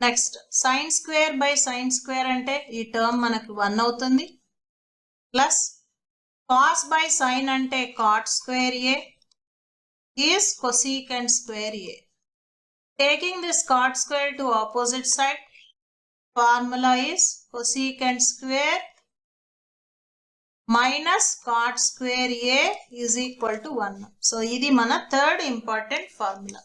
next sin square by sin square అంటే ఈ టర్మ్ మనకు 1 అవుతుంది, ప్లస్ cos by sin అంటే cot square A is cosecant square A. Taking this cot square to opposite side, formula is cosecant square minus cot square A is equal to 1. So ఇది మన third important formula.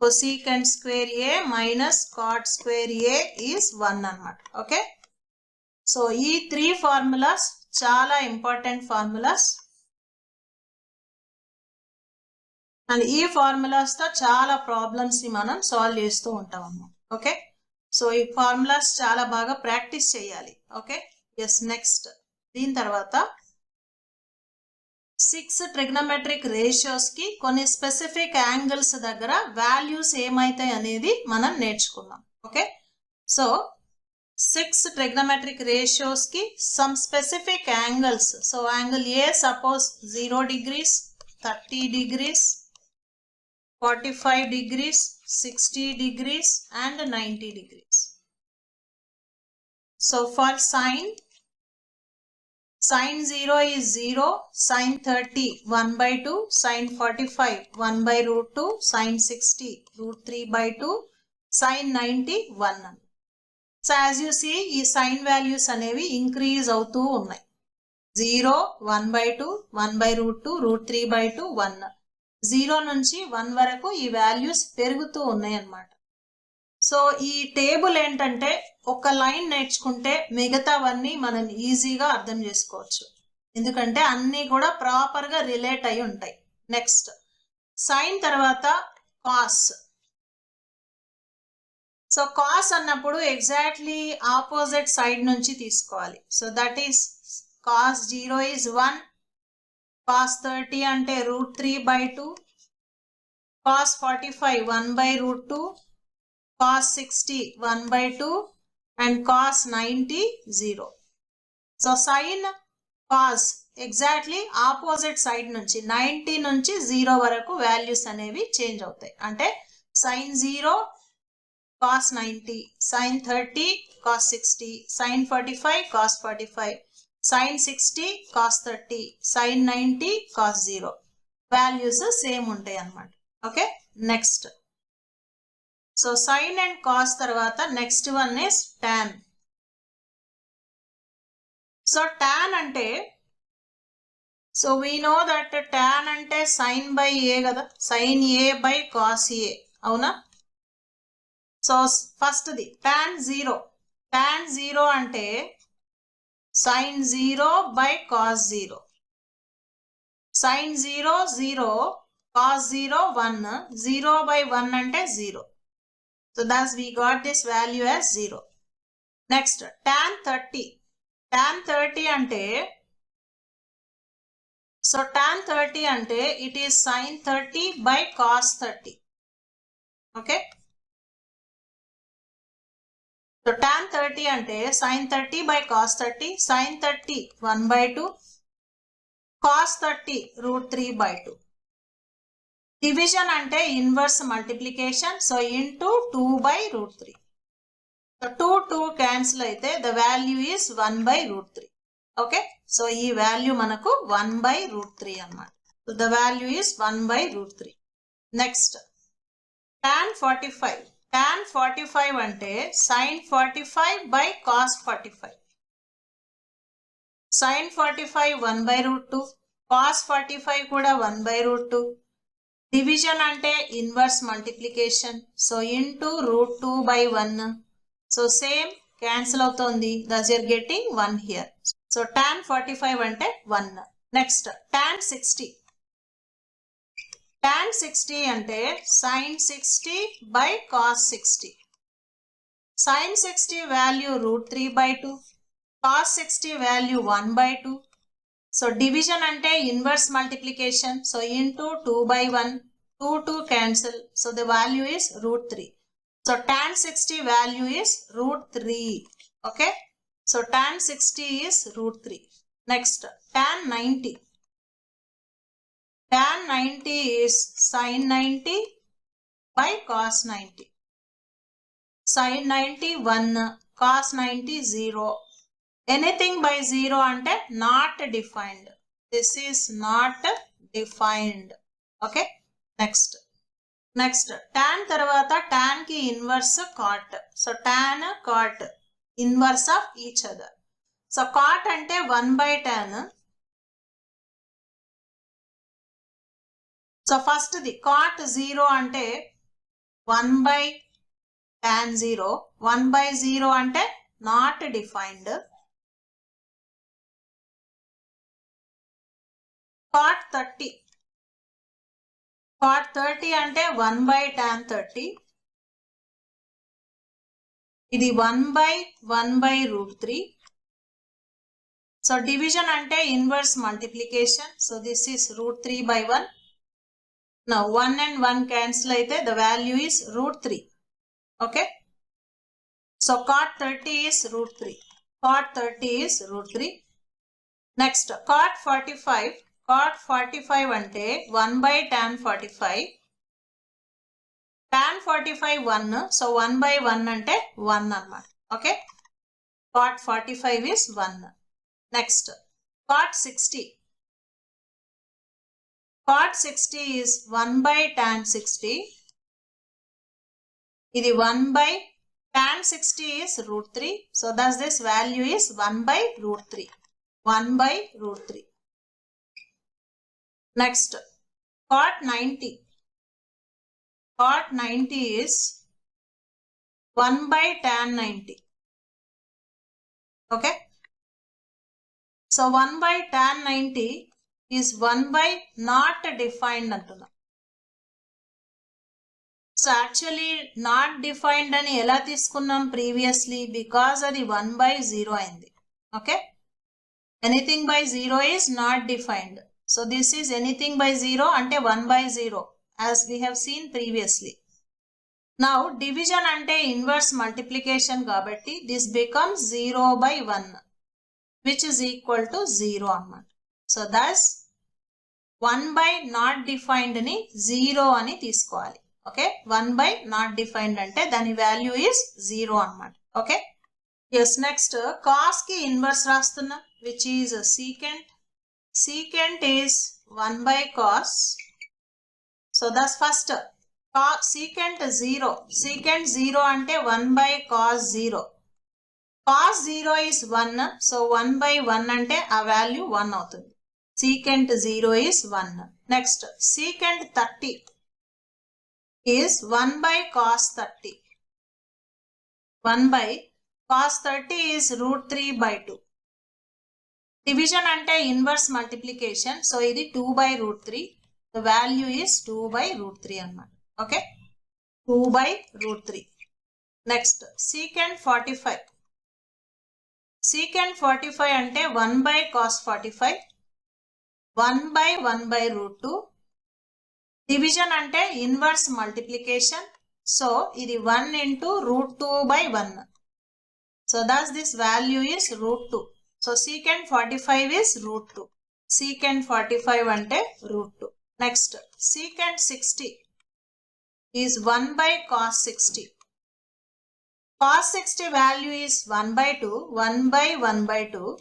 cosecant square A minus cot square A is 1 అన్నమాట. ఓకే, సో ఈ 3 ఫార్ములాస్ చాలా ఇంపార్టెంట్ ఫార్ములాస్ అండ్ ఈ ఫార్ములాస్ తో చాలా ప్రాబ్లమ్స్ ని మనం సాల్వ్ చేస్తూ ఉంటాం అన్నమాట. ఓకే, సో ఈ ఫార్ములాస్ చాలా బాగా ప్రాక్టీస్ చేయాలి. ఓకే, ఎస్, నెక్స్ట్ దీని తర్వాత 6 ట్రిగ్నోమెట్రిక్ రేషియోస్ కి కొన్ని స్పెసిఫిక్ యాంగిల్స్ దగ్గర వాల్యూస్ ఏమైతాయి అనేది మనం నేర్చుకున్నాం. ఓకే, సో 6 ట్రిగ్నోమెట్రిక్ రేషియోస్ కి some specific angles. So angle A suppose 0 degrees, 30 degrees, 45 degrees, 60 degrees and 90 degrees. So for sin 0 is 0, sin 30 1 by 2, sin 45 1 by root 2, sin 60 root 3 by 2, sin 90 1. So as you see ఈ sin values అనేవి ఇంక్రీజ్ అవుతూ ఉన్నాయి. 0, 1 by 2, 1 by root 2, root 3 by 2, 1. 0 నుంచి 1 వరకు ఈ వాల్యూస్ పెరుగుతూ ఉన్నాయి అన్నమాట. సో ఈ టేబుల్ ఏంటంటే ఒక లైన్ నేర్చుకుంటే మిగతావన్నీ మనం ఈజీగా అర్థం చేసుకోవచ్చు, ఎందుకంటే అన్నీ కూడా ప్రాపర్ గా రిలేట్ అయి ఉంటాయి. నెక్స్ట్ సైన్ తర్వాత కాస్. సో కాస్ అన్నప్పుడు ఎగ్జాక్ట్లీ ఆపోజిట్ సైడ్ నుంచి తీసుకోవాలి. So that is cos 0 is 1, cos 30 అంటే root 3 by 2, cos 45 1 by root 2, cos 60 1 by 2 and cos 90 0. So sin cos exactly opposite side నుంచి 90 నుంచి 0 వరకు వాల్యూస్ అనేవి చేంజ్ అవుతాయి. అంటే sin 0 cos 90, sin 30 cos 60, sin 45 cos 45, sin 60 cos 30, sin 90 cos 0 values same ఉంటాయి అన్నమాట. Okay, next so sin and cos తర్వాత next one is tan. So tan అంటే so we know that tan అంటే sin by a కదా, sin a by cos a, అవునా? సో ఫస్ట్ది tan 0. tan 0 అంటే sin 0 by cos 0. sin 0 0, cos 0 1, 0 by 1 అంటే 0. So thus we got this value as 0. Next, tan 30. Tan 30 ante, so tan 30 ante it is sin 30 by cos 30. Okay. So tan 30 ante sin 30 by cos 30, sin 30 1 by 2, cos 30 root 3 by 2. Division ante inverse multiplication, so into 2 by root 3. So 2 cancel aithe the value is 1 by root 3. Okay. So ee value manaku 1 by root 3 annamata. So the value is 1 by root 3. Next, tan 45. Tan 45 ante sin 45 by cos 45. Sin 45 1 by root 2. Cos 45 kuda 1 by root 2. Division ante inverse multiplication. So into root 2 by 1. So same cancel avutundi. Thus you are getting 1 here. So tan 45 ante 1. Next, tan 60. Tan 60 ante sin 60 by cos 60. Sin 60 value root 3 by 2. Cos 60 value 1 by 2. So division ante inverse multiplication. So into 2 by 1. 2 cancel. So the value is root 3. So tan 60 value is root 3. Okay. So tan 60 is root 3. Next, tan 90. Tan 90 is sin 90 by cos 90. Sin 90 1, cos 90 0. Anything by 0 ante not defined. This is not defined. Okay. Next, tan tarvata tan ki inverse cot. So tan cot inverse of each other. So cot ante 1 by tan. So first the cot 0 ante 1 by tan 0. 1 by 0 ante not defined. Cot 30. Cot 30 ante 1 by tan 30. Idi 1 by root 3. So division ante inverse multiplication. So this is root 3 by 1. Now 1 and 1 cancel aithe the value is root 3. Okay. So cot 30 is root 3. Cot 30 is root 3. Next, cot 45. Cot 45 ante 1 by tan 45. Tan 45 1. So 1 by 1 ante 1 annamata. Okay. Cot 45 is 1. Next, cot 60. Cot 60 is 1 by tan 60. Idi 1 by tan 60 is root 3. So thus this value is 1 by root 3. 1 by root 3. Next, cot 90. Cot 90 is 1 by tan 90. Okay. So 1 by tan 90 is 1 by not defined antuna. So actually not defined ani ela తీసుకున్నాం previously because అది 1 by 0 అయింది. Okay. Anything by 0 is not defined. So this is anything by 0 ante 1 by 0 as we have seen previously. Now division ante inverse multiplication kabatti this becomes 0 by 1 which is equal to 0 annamata. So thus 1 by not defined ni 0 ani తీసుకోవాలి. Okay. 1 by not defined ante dani value is 0 annamata. Okay. Yes, next cos ki inverse rastunna which is secant. Secant is 1 by cos. So thus first secant 0. Secant 0 ante 1 by cos 0. Cos 0 is 1. So 1 by 1 ante a value 1 avutundi. Secant 0 is 1. Next, secant 30 is 1 by cos 30. 1 by cos 30 is root 3 by 2. Division ante inverse multiplication. So ఇది 2 by root 3. The value is 2 by root 3 annamata. Okay. 2 by root 3. Next secant 45. secant 45 అంటే 1 by cos 45, 1 by 1 by root 2. Division అంటే ఇన్వర్స్ మల్టిప్లికేషన్. సో ఇది 1 into root 2 by 1. So thus this value is root 2. So secant 45 is root 2. Secant 45 అంటే root 2. Next secant 60 is 1 by cos 60. Cos 60 value is 1 by 2, 1 by 1 by 2.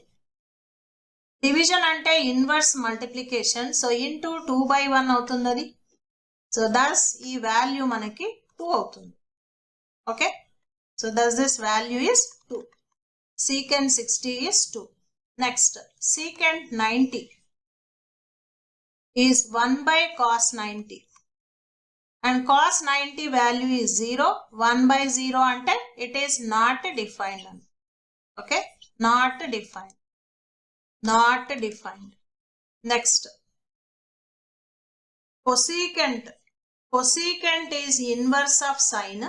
Division అంటే inverse multiplication. So into 2 by 1 అవుతుంది అది. So thus ఈ value మనకి 2 అవుతుంది. Okay. So thus this value is 2. Secant 60 is 2. Next secant 90 is 1 by cos 90. And cos 90 value is 0. 1 by 0 ante it is not defined. Okay, not defined. Not defined. Next cosecant. Cosecant is inverse of sine.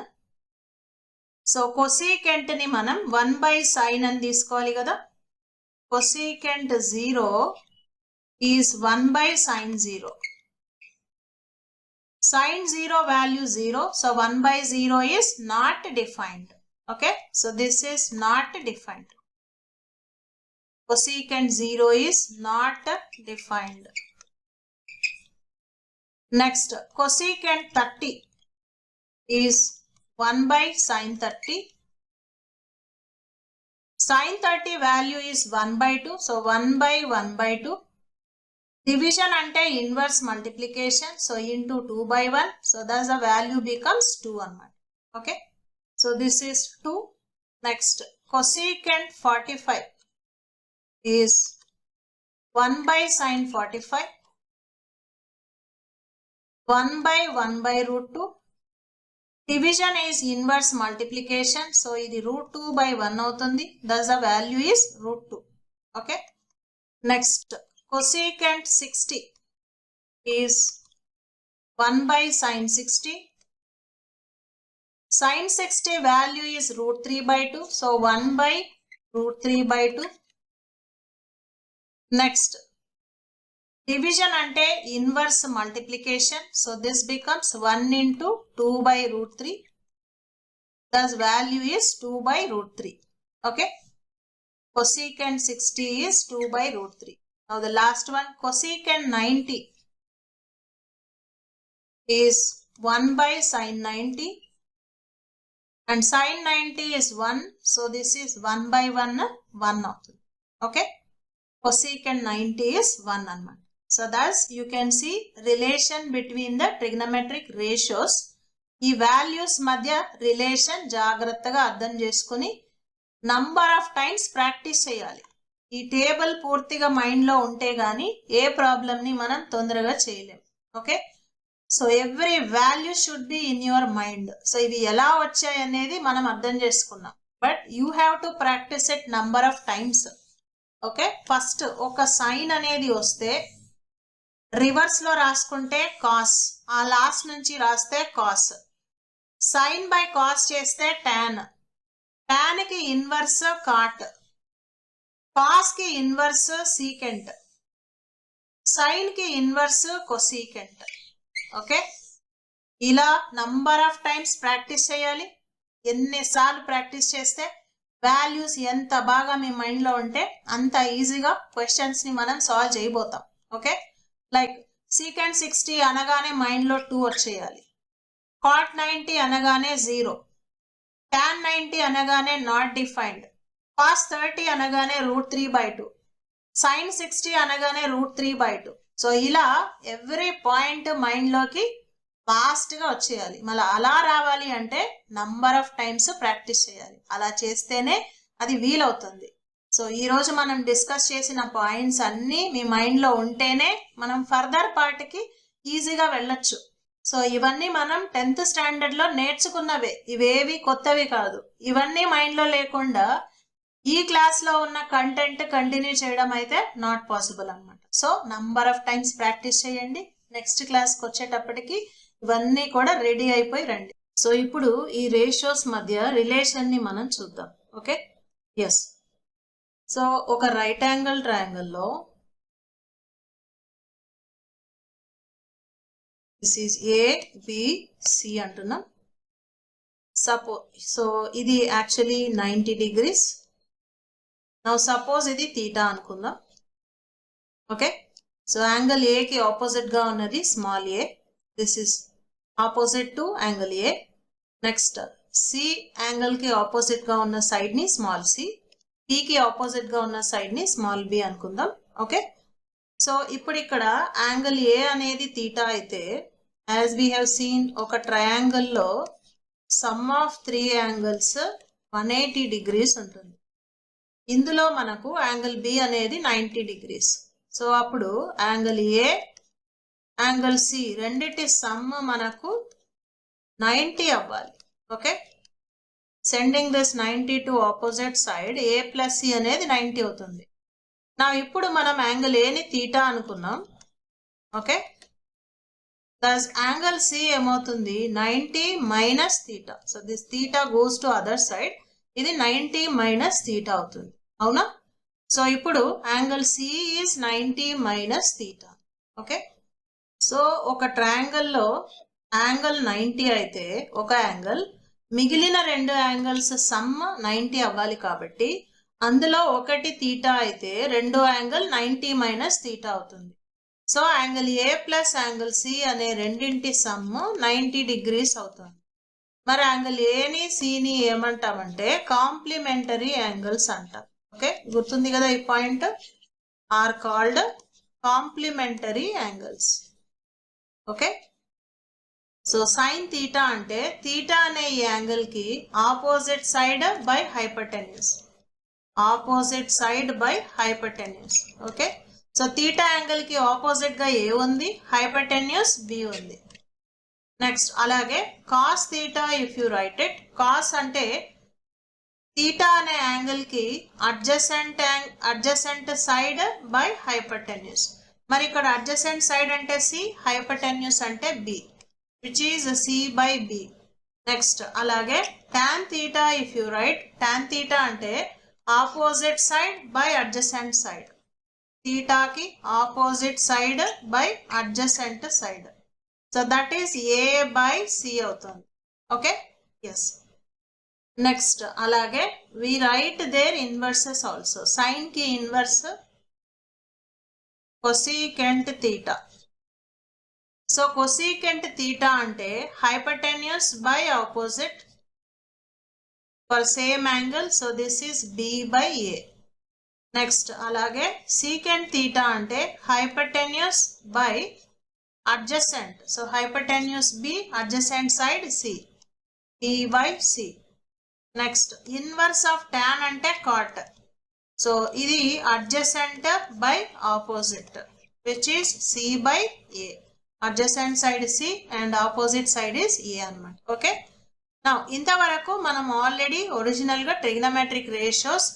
So cosecant ni manam 1 by sine అని తీసుకోవాలి కదా. Cosecant 0 is 1 by sine 0. Sine 0 value 0. So 1 by 0 is not defined. Okay. So this is not defined. Cosecant 0 is not defined. Next cosecant 30 is 1 by sine 30. Sine 30 value is 1 by 2. So 1 by 1 by 2. Division ante inverse multiplication. So into 2 by 1. So thus the value becomes 2 anamata. Okay. So this is 2. Next cosecant 45 is 1 by sine 45. 1 by 1 by root 2. Division is inverse multiplication. So ఇది root 2 by 1 అవుతుంది. Thus the value is root 2. Okay. Next cosecant 60 is 1 by sine 60. Sine 60 value is root 3 by 2. So 1 by root 3 by 2. Next division ante inverse multiplication. So this becomes 1 into 2 by root 3. Thus value is 2 by root 3. Okay. Cosecant 60 is 2 by root 3. Now the last one cosecant 90 is 1 by sine 90. And sine 90 is 1. So this is 1 by 1 అవుతుంది. Okay. Cosecant 90 is 1 anamata. So thus you can see relation between the trigonometric ratios. ఈ వాల్యూస్ మధ్య రిలేషన్ జాగ్రత్తగా అర్థం చేసుకుని నంబర్ ఆఫ్ టైమ్స్ ప్రాక్టీస్ చేయాలి. ఈ టేబుల్ పూర్తిగా మైండ్లో ఉంటే గానీ ఏ ప్రాబ్లమ్ని మనం తొందరగా చేయలేం. Okay. So every value should be in your mind. So ఇవి ఎలా వచ్చాయి అనేది మనం అర్థం చేసుకున్నాం. But you have to practice it number of times. Okay. First ఒక సైన్ అనేది వస్తే రివర్స్ లో రాసుకుంటే కాస్, ఆ లాస్ట్ నుంచి రాస్తే కాస్. సైన్ బై కాస్ చేస్తే టాన్, టాన్ కి ఇన్వర్స్ కాట్, కాస్ కి ఇన్వర్స్ సీకెంట్, సైన్ కి ఇన్వర్స్ కొసీకెంట్. ఓకే. ఇలా నంబర్ ఆఫ్ టైమ్స్ ప్రాక్టీస్ చేయాలి. ఎన్నిసార్లు ప్రాక్టీస్ చేస్తే వాల్యూస్ ఎంత బాగా మీ మైండ్లో ఉంటే అంత ఈజీగా క్వశ్చన్స్ని మనం సాల్వ్ చేయబోతాం. ఓకే. లైక్ సీకెంట్ 60 అనగానే మైండ్లో 2 వచ్చేయాలి, కాట్ 90 అనగానే 0, టాన్ 90 అనగానే నాట్ డిఫైన్డ్, కాస్ 30 అనగానే రూట్ 3 by 2, సైన్ 60 అనగానే రూట్ 3 by 2. సో ఇలా ఎవ్రీ పాయింట్ మైండ్లోకి ఫాస్ట్గా వచ్చేయాలి. మళ్ళీ అలా రావాలి అంటే నంబర్ ఆఫ్ టైమ్స్ ప్రాక్టీస్ చేయాలి. అలా చేస్తేనే అది వీలవుతుంది. సో ఈరోజు మనం డిస్కస్ చేసిన పాయింట్స్ అన్నీ మీ మైండ్లో ఉంటేనే మనం ఫర్దర్ పార్ట్కి ఈజీగా వెళ్ళొచ్చు. సో ఇవన్నీ మనం 10th స్టాండర్డ్లో నేర్చుకున్నవే, ఇవేవి కొత్తవి కాదు. ఇవన్నీ మైండ్లో లేకుండా ఈ క్లాస్లో ఉన్న కంటెంట్ కంటిన్యూ చేయడం అయితే నాట్ పాసిబుల్ అనమాట. So number of times practice చేయండి. నెక్స్ట్ క్లాస్కి వచ్చేటప్పటికి ఇవన్నీ కూడా రెడీ అయిపోయి రండి. సో ఇప్పుడు ఈ రేషియోస్ మధ్య రిలేషన్ ని మనం చూద్దాం. Okay, yes. సో ఒక రైట్ యాంగిల్ ట్రయాంగిల్లో దిస్ ఈజ్ ABC అంటున్నాం. సో ఇది యాక్చువల్లీ 90 degrees. నౌ సపోజ్ ఇది తీటా అనుకుందాం. ఓకే, సో యాంగిల్ ఏకి ఆపోజిట్ గా ఉన్నది small A. This is opposite to angle A. Next C angle కి ఆపోజిట్ గా ఉన్న సైడ్ ని స్మాల్ సి, పి కి ఆపోజిట్ గా ఉన్న సైడ్ ని స్మాల్ బి అనుకుందాం. ఓకే, సో ఇప్పుడు ఇక్కడ యాంగిల్ ఏ అనేది తీటా అయితే, యాజ్ వీ హ్యావ్ సీన్ ఒక ట్రయాంగిల్ లో సమ్ ఆఫ్ 3 యాంగిల్స్ 180 degrees ఉంటుంది. ఇందులో మనకు యాంగిల్ బి అనేది 90 degrees. సో అప్పుడు యాంగిల్ ఏ యాంగిల్ సి రెండిటి సమ్ మనకు 90 అవ్వాలి. Okay, sending this 90 to opposite side, A plus C అనేది 90 అవుతుంది. నా ఇప్పుడు మనం యాంగిల్ ఏని తీటా అనుకున్నాం. ఓకే, దస్ యాంగిల్ సి ఏమవుతుంది 90 minus theta. So this theta goes to other side, ఇది 90 మైనస్ తీటా అవుతుంది. అవునా? సో ఇప్పుడు angle C is 90 minus theta. Okay, so ఒక ట్రయాంగిల్లో యాంగిల్ 90 అయితే ఒక యాంగిల్, మిగిలిన 2 యాంగిల్స్ సమ్ 90 అవ్వాలి. కాబట్టి అందులో ఒకటి తీటా అయితే రెండో యాంగిల్ 90 మైనస్ తీటా అవుతుంది. So angle A plus angle C అనే రెండింటి సమ్ 90 degrees అవుతుంది. మరి యాంగిల్ ఏని సిని ఏమంటామంటే కాంప్లిమెంటరీ యాంగిల్స్ అంటాం. ఓకే, గుర్తుంది కదా ఈ point? Are called complementary angles. Okay, so sine theta అంటే తీటా అనే ఈ యాంగిల్ కి opposite side by hypotenuse, opposite side by hypotenuse. Okay, so theta angle కి ఆపోజిట్ గా ఏ ఉంది, హైపోటెన్యూస్ బి ఉంది. నెక్స్ట్ అలాగే cos theta, if you write it, cos అంటే తీటా అనే యాంగిల్ కి అడ్జసెంట్ సైడ్ బై హైపోటెన్యూస్. మరి ఇక్కడ అడ్జసెంట్ సైడ్ అంటే సి, హైపోటెన్యూస్ అంటే B, which is C by B. Next అలాగే tan theta, if you write, tan theta అంటే opposite side by adjacent side, తీటాకి opposite side by adjacent side. So that is A by C అవుతుంది. Okay, yes. నెక్స్ట్ అలాగే we write their inverses also. Sine కి inverse cosecant theta. So cosecant theta అంటే hypotenuse by opposite for same angle. So this is B by A. Next అలాగే సీకెంట్ తీటా అంటే hypotenuse by adjacent. So hypotenuse B, adjacent side C, B by C. Next inverse of tan అంటే కాట్. సో ఇది adjacent by opposite, which is C by A. Adjacent side C and opposite side is A అన్నమాట. ఓకే, నా ఇంతవరకు మనం ఆల్రెడీ ఒరిజినల్ గా ట్రిగ్నోమెట్రిక్ రేషియోస్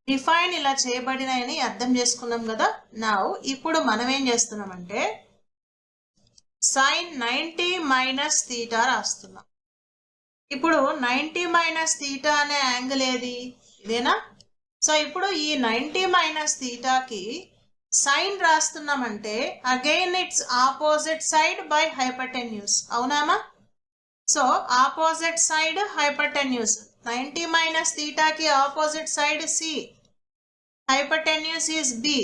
డిఫైన్ ఇలా చేయబడినాయని అర్థం చేసుకున్నాం కదా. నా ఇప్పుడు మనం ఏం చేస్తున్నామంటే సైన్ 90 మైనస్ తీటా రాస్తున్నాం. ఇప్పుడు 90 మైనస్ తీటా అనే యాంగిల్ ఏది, ఇదేనా? సో ఇప్పుడు ఈ 90 మైనస్ తీటాకి సైన్ రాస్తున్నామంటే again it's opposite side by hypotenuse. అవునామా? So opposite side hypotenuse, 90 minus తీటాకి opposite side C, hypotenuse is B.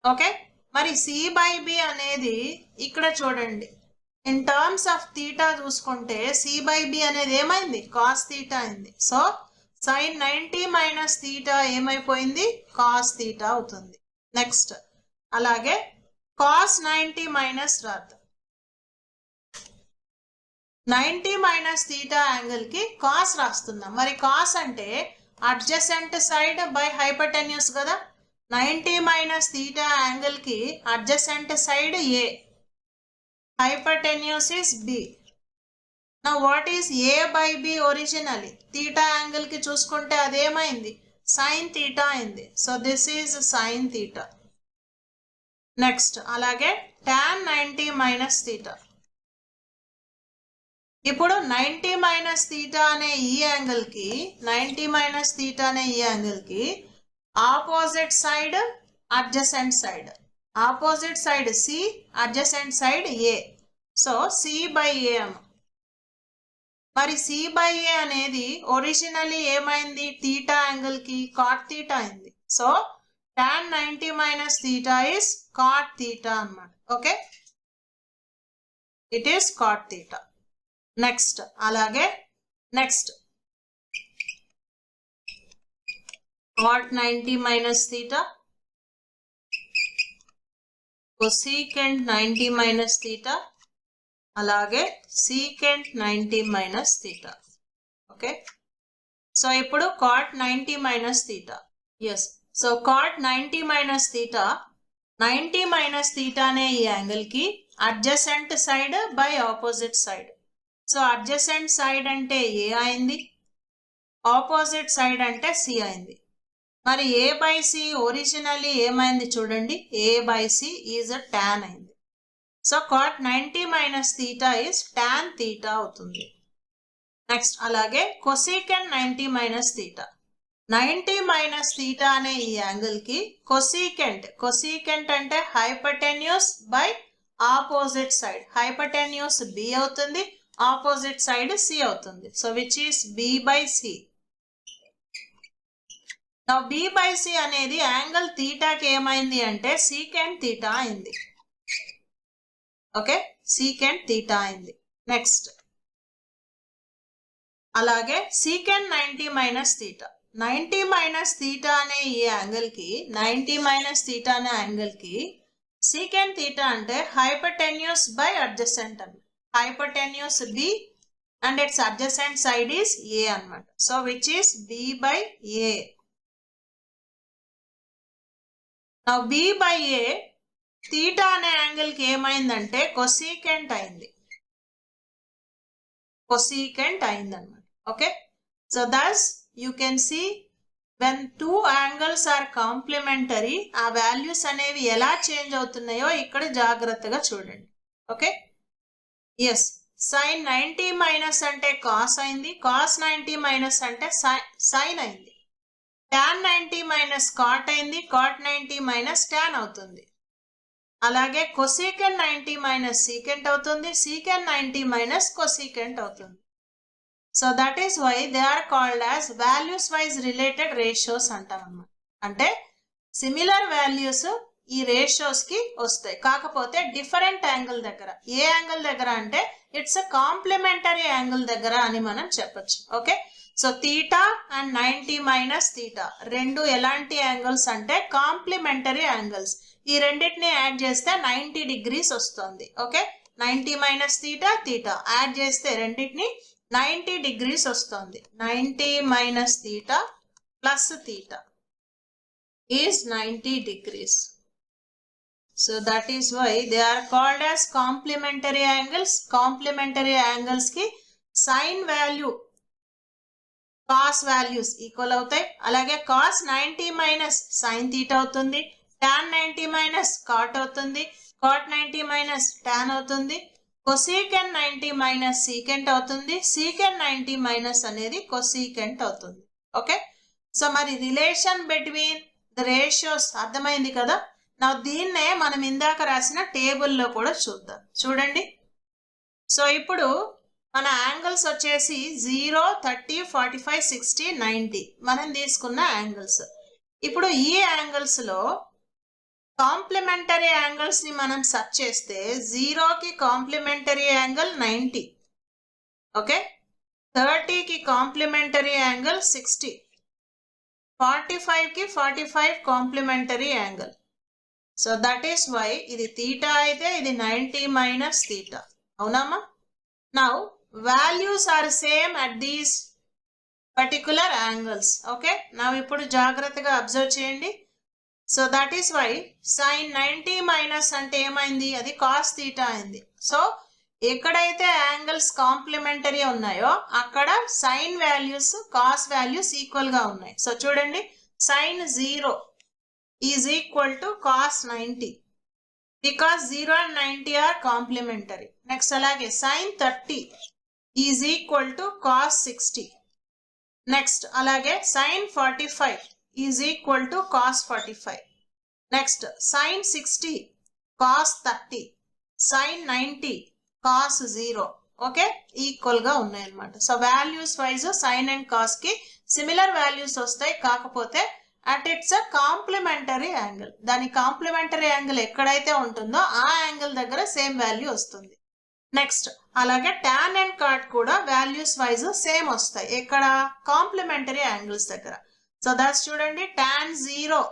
Okay, మరి సి బై బి అనేది ఇక్కడ చూడండి, ఇన్ టర్మ్స్ ఆఫ్ తీటా చూసుకుంటే సి బై బి అనేది ఏమైంది, కాస్ తీటా అయింది. సో సైన్ 90 మైనస్ తీటా ఏమైపోయింది, కాస్ తీటా అవుతుంది. నెక్స్ట్ అలాగే కాస్ 90 మైనస్ రాద్దాం. 90 మైనస్ తీటా యాంగిల్ కి కాస్ రాస్తున్నాం. మరి కాస్ అంటే అడ్జసెంట్ సైడ్ బై హైపోటెన్యూస్ కదా. 90 మైనస్ తీటా యాంగిల్ కి adjacent side A, hypotenuse is B. Now what is A by B originally? Theta angle ki చూసుకుంటే అదేమైంది, sin theta అయింది. So this is sin theta. Next అలాగే tan 90 minus theta. ఇప్పుడు 90 మైనస్ తీటా అనే ఈ యాంగిల్కి 90 మైనస్ తీటా అనే ఈ యాంగిల్కి opposite side adjacent side, opposite side C, adjacent side A. So C by A. మరి సి బై ఏ అనేది ఒరిజినల్లీ ఏమైంది, తీటా యాంగిల్కి కాట్ తీటా అయింది. So tan 90 minus theta is cot theta అన్నమాట. Okay, it is cot theta. Next అలాగే next cot 90 minus theta, cosecant 90 minus theta, అలాగే secant 90 minus theta. Okay, so ఇప్పుడు cot 90 minus theta. Yes, so cot 90 minus theta, 90 minus theta అనే ఈ యాంగిల్కి adjacent side by opposite side. So adjacent side అంటే ఏ అయింది, ఆపోజిట్ సైడ్ అంటే సి అయింది. మరి ఏ బై సి ఒరిజినల్లీ ఏమైంది చూడండి, A by C is a tan అయింది. So cot 90 minus theta is tan theta అవుతుంది. నెక్స్ట్ అలాగే cosecant 90 minus theta, 90 minus theta అనే ఈ యాంగిల్కి కొసీకెంట్ అంటే hypotenuse by opposite side, hypotenuse B అవుతుంది, ఆపోజిట్ సైడ్ సి అవుతుంది. So which is B by C. Now B by C అనేది యాంగిల్ తీటాకి ఏమైంది అంటే సీకెంట్ తీటా అయింది. ఓకే, సీకెంట్ తీటా అయింది. నెక్స్ట్ అలాగే secant 90 minus theta, 90 minus theta అనే ఈ యాంగిల్కి 90 మైనస్ తీటా అనే యాంగిల్కి సీకెంట్ తీటా అంటే హైపోటెన్యూస్ బై అడ్జసెంట్ అన్నమాట, hypotenuse B and its adjacent side is A అన్నమాట. So which is B by A. Now B by A theta అనే యాంగిల్కి ఏమైందంటే కొసీకెంట్ అయింది, కొసీకెంట్ అయిందన్నమాట. Okay, so thus you can see when two angles are complementary ఆ వాల్యూస్ అనేవి ఎలా చేంజ్ అవుతున్నాయో ఇక్కడ జాగ్రత్తగా చూడండి. ఓకే, ఎస్, సైన్ 90 మైనస్ అంటే కాస్ అయింది, కాస్ 90 మైనస్ అంటే సైన్ అయింది, tan 90 మైనస్ కాట్ అయింది, కాట్ 90 మైనస్ tan అవుతుంది. అలాగే కొసీకెంట్ 90 మైనస్ సీకెంట్ అవుతుంది, సీకెంట్ 90 మైనస్ కొసీకెంట్ అవుతుంది. So that is why they are called as values wise related ratios అంటాం అన్నమాట. అంటే సిమిలర్ వాల్యూస్ ఈ రేషియోస్ కి వస్తాయి, కాకపోతే డిఫరెంట్ యాంగిల్ దగ్గర. ఏ యాంగిల్ దగ్గర అంటే ఇట్స్ అ కాంప్లిమెంటరీ యాంగిల్ దగ్గర అని మనం చెప్పొచ్చు. Okay, so theta and 90 minus theta రెండు ఎలాంటి యాంగిల్స్ అంటే కాంప్లిమెంటరీ యాంగిల్స్. ఈ రెండింటిని యాడ్ చేస్తే 90 డిగ్రీస్ వస్తుంది. Okay, 90 minus theta theta add చేస్తే రెండింటిని 90 డిగ్రీస్ వస్తుంది. 90 minus theta plus theta is 90 degrees. So that is why they are called as complementary angles. Complementary angles కి sine value cos values equal అవుతాయి. అలాగే కాస్ 90 మైనస్ సైన్ తీటా అవుతుంది, tan 90 మైనస్ కాట్ అవుతుంది, కాట్ 90 మైనస్ tan అవుతుంది, కొసీకెంట్ 90 మైనస్ సీకెంట్ అవుతుంది, సీకెంట్ 90 మైనస్ అనేది కొసీకెంట్ అవుతుంది. ఓకే, సో మరి రిలేషన్ బిట్వీన్ ద రేషియోస్ అర్థమైంది కదా. నా దీన్నే మనం ఇందాక రాసిన టేబుల్లో కూడా చూద్దాం. చూడండి, సో ఇప్పుడు మన యాంగిల్స్ వచ్చేసి 0, 30, 45, 60, 90 మనం తీసుకున్న యాంగిల్స్. ఇప్పుడు ఈ యాంగిల్స్ లో కాంప్లిమెంటరీ యాంగిల్స్ ని మనం సెర్చ్ చేస్తే 0కి కాంప్లిమెంటరీ యాంగిల్ 90, ఓకే, 30కి కాంప్లిమెంటరీ యాంగిల్ 60, 45కి 45 complementary angle. So that is why ఇది తీటా అయితే ఇది 90 మైనస్ తీటా. అవునామా? Now values are same at these particular angles. Okay, now ఇప్పుడు జాగ్రత్తగా అబ్జర్వ్ చేయండి. So that is why sine 90 minus అంటే ఏమైంది, అది కాస్ తీటా అయింది. సో ఎక్కడైతే యాంగిల్స్ కాంప్లిమెంటరీ ఉన్నాయో అక్కడ sine values cos values equal గా ఉన్నాయి. సో చూడండి, sine 0 is equal to cos 90 because 0 and 90 are complementary. Next అలాగే sine 30 is equal to cos 60. Next అలాగే sin 45 is equal to cos 45. Next sin 60 cos 30, sin 90 cos 0. Okay, equal గా ఉన్నాయి అన్నమాట. So values wise sine and cos కి సిమిలర్ వాల్యూస్ వస్తాయి, కాకపోతే at its a complementary angle. దాని కాంప్లిమెంటరీ యాంగిల్ ఎక్కడైతే ఉంటుందో ఆ యాంగిల్ దగ్గర సేమ్ వాల్యూ వస్తుంది. నెక్స్ట్ అలాగే టాన్ అండ్ కాట్ కూడా వాల్యూస్ వైజ్ సేమ్ వస్తాయి, ఎక్కడ కాంప్లిమెంటరీ యాంగిల్స్ దగ్గర. సో దట్స్ చూడండి, tan 0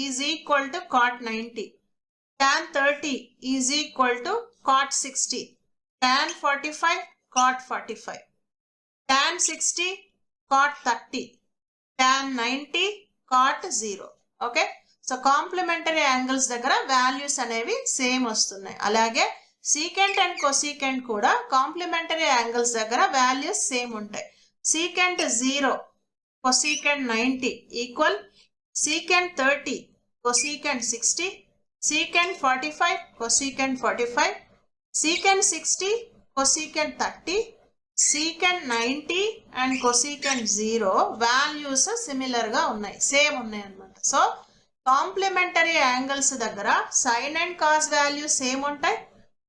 is equal to cot 90, tan 30 is equal to cot 60, tan 45 cot 45, tan 60 cot 30, tan 90 cot 0. Okay, so complementary angles దగ్గర వాల్యూస్ అనేవి సేమ్ వస్తున్నాయి. అలాగే సీకెంట్ అండ్ కొసీకెంట్ కూడా కాంప్లిమెంటరీ యాంగిల్స్ దగ్గర వాల్యూస్ సేమ్ ఉంటాయి. Secant 0 cosecant 90 equal secant 30 cosecant 60, secant 45 cosecant 45, secant 60 cosecant 30, secant 90 and cosecant 0 values similar గా ఉన్నాయి, సేమ్ ఉన్నాయి అన్నమాట. సో కాంప్లిమెంటరీ యాంగిల్స్ దగ్గర sine and cos values same ఉంటాయి,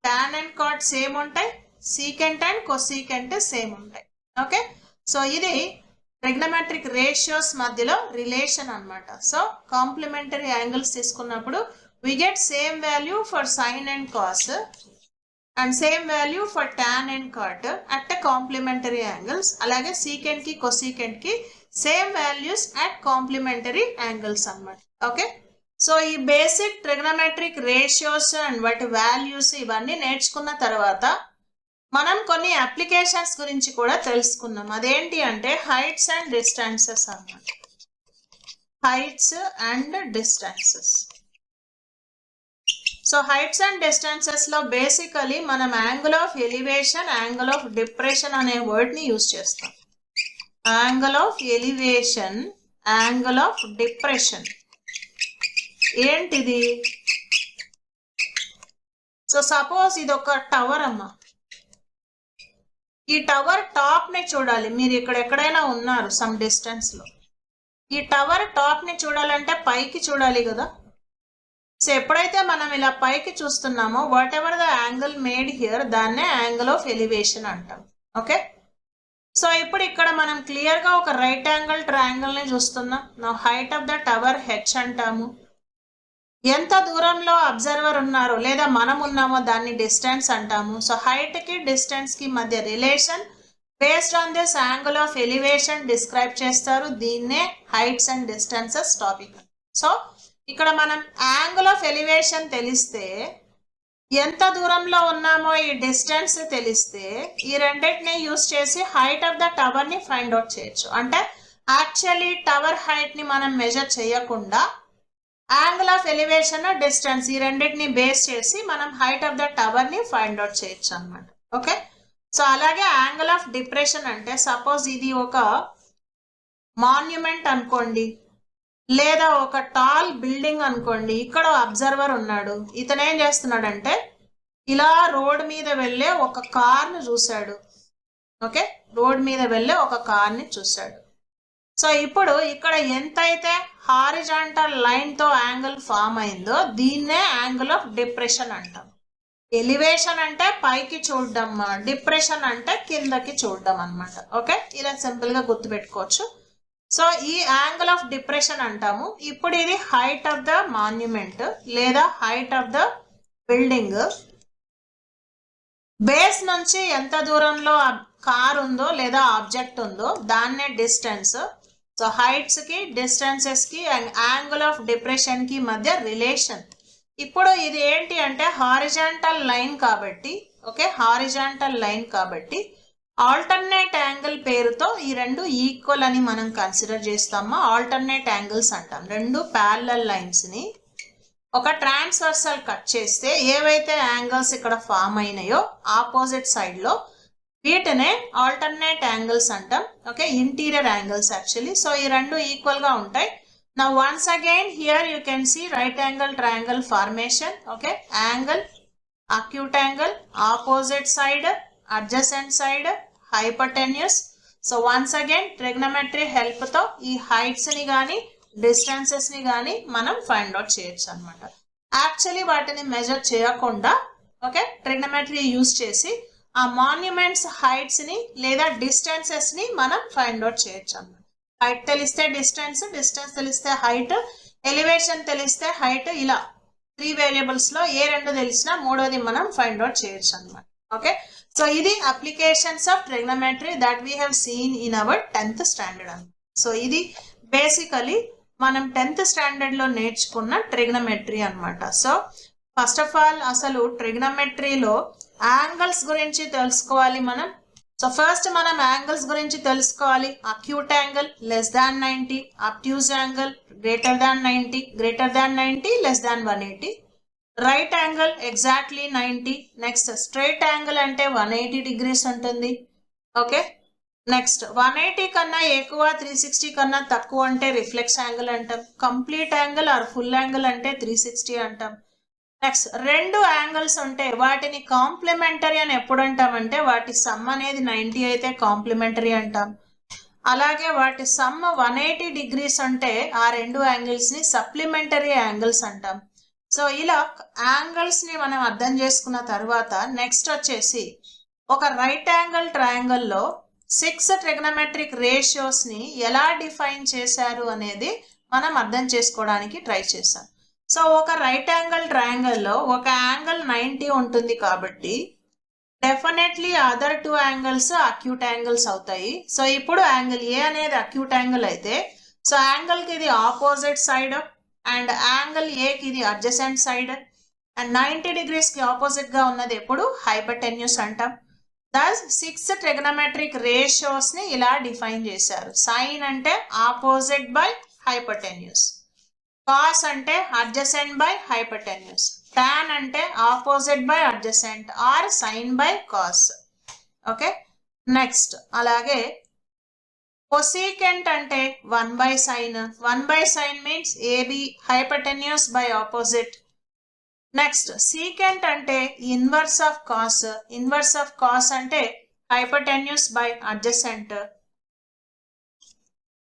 టాన్ అండ్ కాట్ సేమ్ ఉంటాయి, సీకెంట్ అండ్ కొసీకెంట్ సేమ్ ఉంటాయి. ఓకే, సో ఇది ట్రిగ్నోమెట్రిక్ రేషియోస్ మధ్యలో రిలేషన్ అన్నమాట. సో కాంప్లిమెంటరీ యాంగిల్స్ తీసుకున్నప్పుడు we get same value for sin and cos and same value for tan and cot at a complementary angles. అలాగే secant కి cosecant కి same values at complementary angles అన్నమాట. ఓకే, సో ఈ బేసిక్ ట్రిగ్నోమెట్రిక్ రేషియోస్ అండ్ వాటి వాల్యూస్ ఇవన్నీ నేర్చుకున్న తర్వాత మనం కొన్ని అప్లికేషన్స్ గురించి కూడా తెలుసుకున్నాం. అదేంటి అంటే హైట్స్ అండ్ డిస్టెన్సెస్ అన్నమాట. Heights and distances. So heights and distances లో బేసికలీ మనం angle of elevation, angle of depression అనే వర్డ్ ని యూజ్ చేస్తాం. Angle of elevation, angle of depression ఏంటిది? సో సపోజ్ ఇది ఒక టవర్ అమ్మా, ఈ టవర్ టాప్ ని చూడాలి. మీరు ఇక్కడ ఎక్కడైనా ఉన్నారు సమ్ డిస్టెన్స్ లో, ఈ టవర్ టాప్ ని చూడాలంటే పైకి చూడాలి కదా. సో ఎప్పుడైతే మనం ఇలా పైకి చూస్తున్నామో whatever the angle made here దాన్నే యాంగిల్ ఆఫ్ ఎలివేషన్ అంటాం. ఓకే, సో ఇప్పుడు ఇక్కడ మనం క్లియర్ గా ఒక రైట్ యాంగిల్ ట్రయాంగిల్ ని చూస్తున్నాం. నా height of the tower H అంటాము. ఎంత దూరంలో అబ్జర్వర్ ఉన్నారో లేదా మనం ఉన్నామో దాన్ని డిస్టెన్స్ అంటాము. సో హైట్ కి డిస్టెన్స్ కి మధ్య relation based on this angle of elevation describe చేస్తారు. దీన్నే heights and distances topic. So ఇక్కడ మనం యాంగిల్ ఆఫ్ ఎలివేషన్ తెలిస్తే, ఎంత దూరంలో ఉన్నామో ఈ డిస్టెన్స్ తెలిస్తే, ఈ రెండింటిని యూజ్ చేసి హైట్ ఆఫ్ ద టవర్ ని ఫైండ్ అవుట్ చేయొచ్చు. అంటే యాక్చువల్లీ టవర్ హైట్ ని మనం మెజర్ చేయకుండా యాంగిల్ ఆఫ్ ఎలివేషన్, డిస్టెన్స్ ఈ రెండింటిని బేస్ చేసి మనం హైట్ ఆఫ్ ద టవర్ ని ఫైండ్ అవుట్ చేయొచ్చు అన్నమాట. ఓకే, సో అలాగే యాంగిల్ ఆఫ్ డిప్రెషన్ అంటే సపోజ్ ఇది ఒక మాన్యుమెంట్ అనుకోండి, లేదా ఒక టాల్ బిల్డింగ్ అనుకోండి. ఇక్కడ అబ్జర్వర్ ఉన్నాడు, ఇతను ఏం చేస్తున్నాడంటే ఇలా రోడ్ మీద వెళ్ళే ఒక కార్ని చూశాడు. ఓకే, రోడ్ మీద వెళ్ళే ఒక కార్ని చూశాడు. సో ఇప్పుడు ఇక్కడ ఎంతైతే హారిజాంటల్ లైన్ తో యాంగిల్ ఫామ్ అయిందో దీన్నే యాంగిల్ ఆఫ్ డిప్రెషన్ అంటాం. ఎలివేషన్ అంటే పైకి చూడడం, డిప్రెషన్ అంటే కిందకి చూడడం అన్నమాట. ఓకే, ఇలా సింపుల్ గా గుర్తుపెట్టుకోవచ్చు. సో ఈ యాంగిల్ ఆఫ్ డిప్రెషన్ అంటాము. ఇప్పుడు ఇది హైట్ ఆఫ్ ద మాన్యుమెంట్ లేదా height of the building. Base నుంచి ఎంత దూరంలో కార్ ఉందో లేదా ఆబ్జెక్ట్ ఉందో దాన్నే డిస్టెన్స్. సో హైట్స్ కి డిస్టెన్సెస్ కి యాంగిల్ ఆఫ్ డిప్రెషన్ కి మధ్య రిలేషన్. ఇప్పుడు ఇది ఏంటి అంటే హారిజాంటల్ లైన్ కాబట్టి, ఓకే, హారిజాంటల్ లైన్ కాబట్టి ఆల్టర్నేట్ యాంగిల్ పేరుతో ఈ రెండు ఈక్వల్ అని మనం కన్సిడర్ చేస్తామా. ఆల్టర్నేట్ యాంగిల్స్ అంటాం. రెండు ప్యారలల్ లైన్స్ ని ఒక ట్రాన్స్వర్సల్ కట్ చేస్తే ఏవైతే యాంగిల్స్ ఇక్కడ ఫామ్ అయినాయో ఆపోజిట్ సైడ్ లో వీటినే ఆల్టర్నేట్ యాంగిల్స్ అంటాం. Okay, interior angles actually. So ఈ రెండు ఈక్వల్ గా ఉంటాయి. Now once again here you can see right angle triangle formation. Okay, angle, acute angle, opposite side, adjacent side, hypotenuse. So once again trigonometry help తో ఈ హైట్స్ ని గానీ డిస్టెన్సెస్ ని గానీ మనం ఫైండ్ అవుట్ చేయొచ్చు అనమాట. యాక్చువల్లీ వాటిని మెజర్ చేయకుండా ఓకే ట్రిగ్నోమెట్రీ యూజ్ చేసి ఆ మాన్యుమెంట్స్ హైట్స్ ని లేదా డిస్టెన్సెస్ ని మనం ఫైండ్ అవుట్ చేయొచ్చు అన్నమాట. హైట్ తెలిస్తే డిస్టెన్స్, డిస్టెన్స్ తెలిస్తే హైట్, ఎలివేషన్ తెలిస్తే హైట్, ఇలా 3 వేరియబుల్స్ లో ఏ రెండు తెలిసినా మూడోది మనం ఫైండ్ అవుట్ చేయొచ్చు అనమాట. ఓకే సో ఇది applications of trigonometry that we have seen in our 10th standard అనమాట. సో ఇది బేసికలీ మనం 10th స్టాండర్డ్ లో నేర్చుకున్న ట్రిగ్నోమెట్రీ అనమాట. సో ఫస్ట్ ఆఫ్ ఆల్ అసలు ట్రిగ్నోమెట్రీలో యాంగిల్స్ గురించి తెలుసుకోవాలి మనం. సో ఫస్ట్ మనం యాంగిల్స్ గురించి తెలుసుకోవాలి. Acute angle less than 90, obtuse angle greater than 90, greater than 90 less than 180, right angle exactly 90, next straight angle అంటే 180 degrees ఉంటుంది. ఓకే నెక్స్ట్ 180 కన్నా ఎక్కువ 360 కన్నా తక్కువ అంటే రిఫ్లెక్స్ యాంగిల్ అంటాం. Complete angle or full angle అంటే 360 అంటాం. నెక్స్ట్ రెండు యాంగిల్స్ ఉంటే వాటిని కాంప్లిమెంటరీ అని ఎప్పుడు అంటామంటే వాటి సమ్ అనేది 90 అయితే కాంప్లిమెంటరీ అంటాం. అలాగే వాటి సమ్ 180 degrees అంటే ఆ రెండు యాంగిల్స్ ని సప్లిమెంటరీ యాంగిల్స్ అంటాం. సో ఇలా యాంగిల్స్ ని మనం అర్థం చేసుకున్న తర్వాత నెక్స్ట్ వచ్చేసి ఒక రైట్ యాంగిల్ ట్రయాంగిల్ లో 6 ట్రిగ్నోమెట్రిక్ రేషియోస్ ని ఎలా డిఫైన్ చేశారు అనేది మనం అర్థం చేసుకోవడానికి ట్రై చేసాం. సో ఒక రైట్ యాంగిల్ ట్రయాంగిల్ లో ఒక యాంగిల్ 90 ఉంటుంది కాబట్టి definitely other 2 angles acute angles అవుతాయి. సో ఇప్పుడు యాంగిల్ ఏ అనేది అక్యూట్ యాంగిల్ అయితే సో యాంగిల్ కి ఇది opposite side and angle A కి ఇది అడ్జసెంట్ సైడ్ అండ్ 90 degrees కి ఆపోజిట్ గా ఉన్నది ఎప్పుడు హైపోటెన్యూస్ అంటాం. దస్ 6 ట్రిగ్నోమెట్రిక్ రేషియోస్ ని ఇలా డిఫైన్ చేశారు. సైన్ అంటే ఆపోజిట్ బై హైపోటెన్యూస్, కాస్ అంటే అడ్జసెంట్ బై హైపోటెన్యూస్, tan అంటే opposite by adjacent or sine by cos. Okay next అలాగే కొసీకెంట్ అంటే 1 by sin. 1 by sin means AB hypotenuse by opposite. Next secant అంటే inverse of cos. Inverse of cos అంటే హైపోటెన్యూస్ బై అడ్జసెంట్.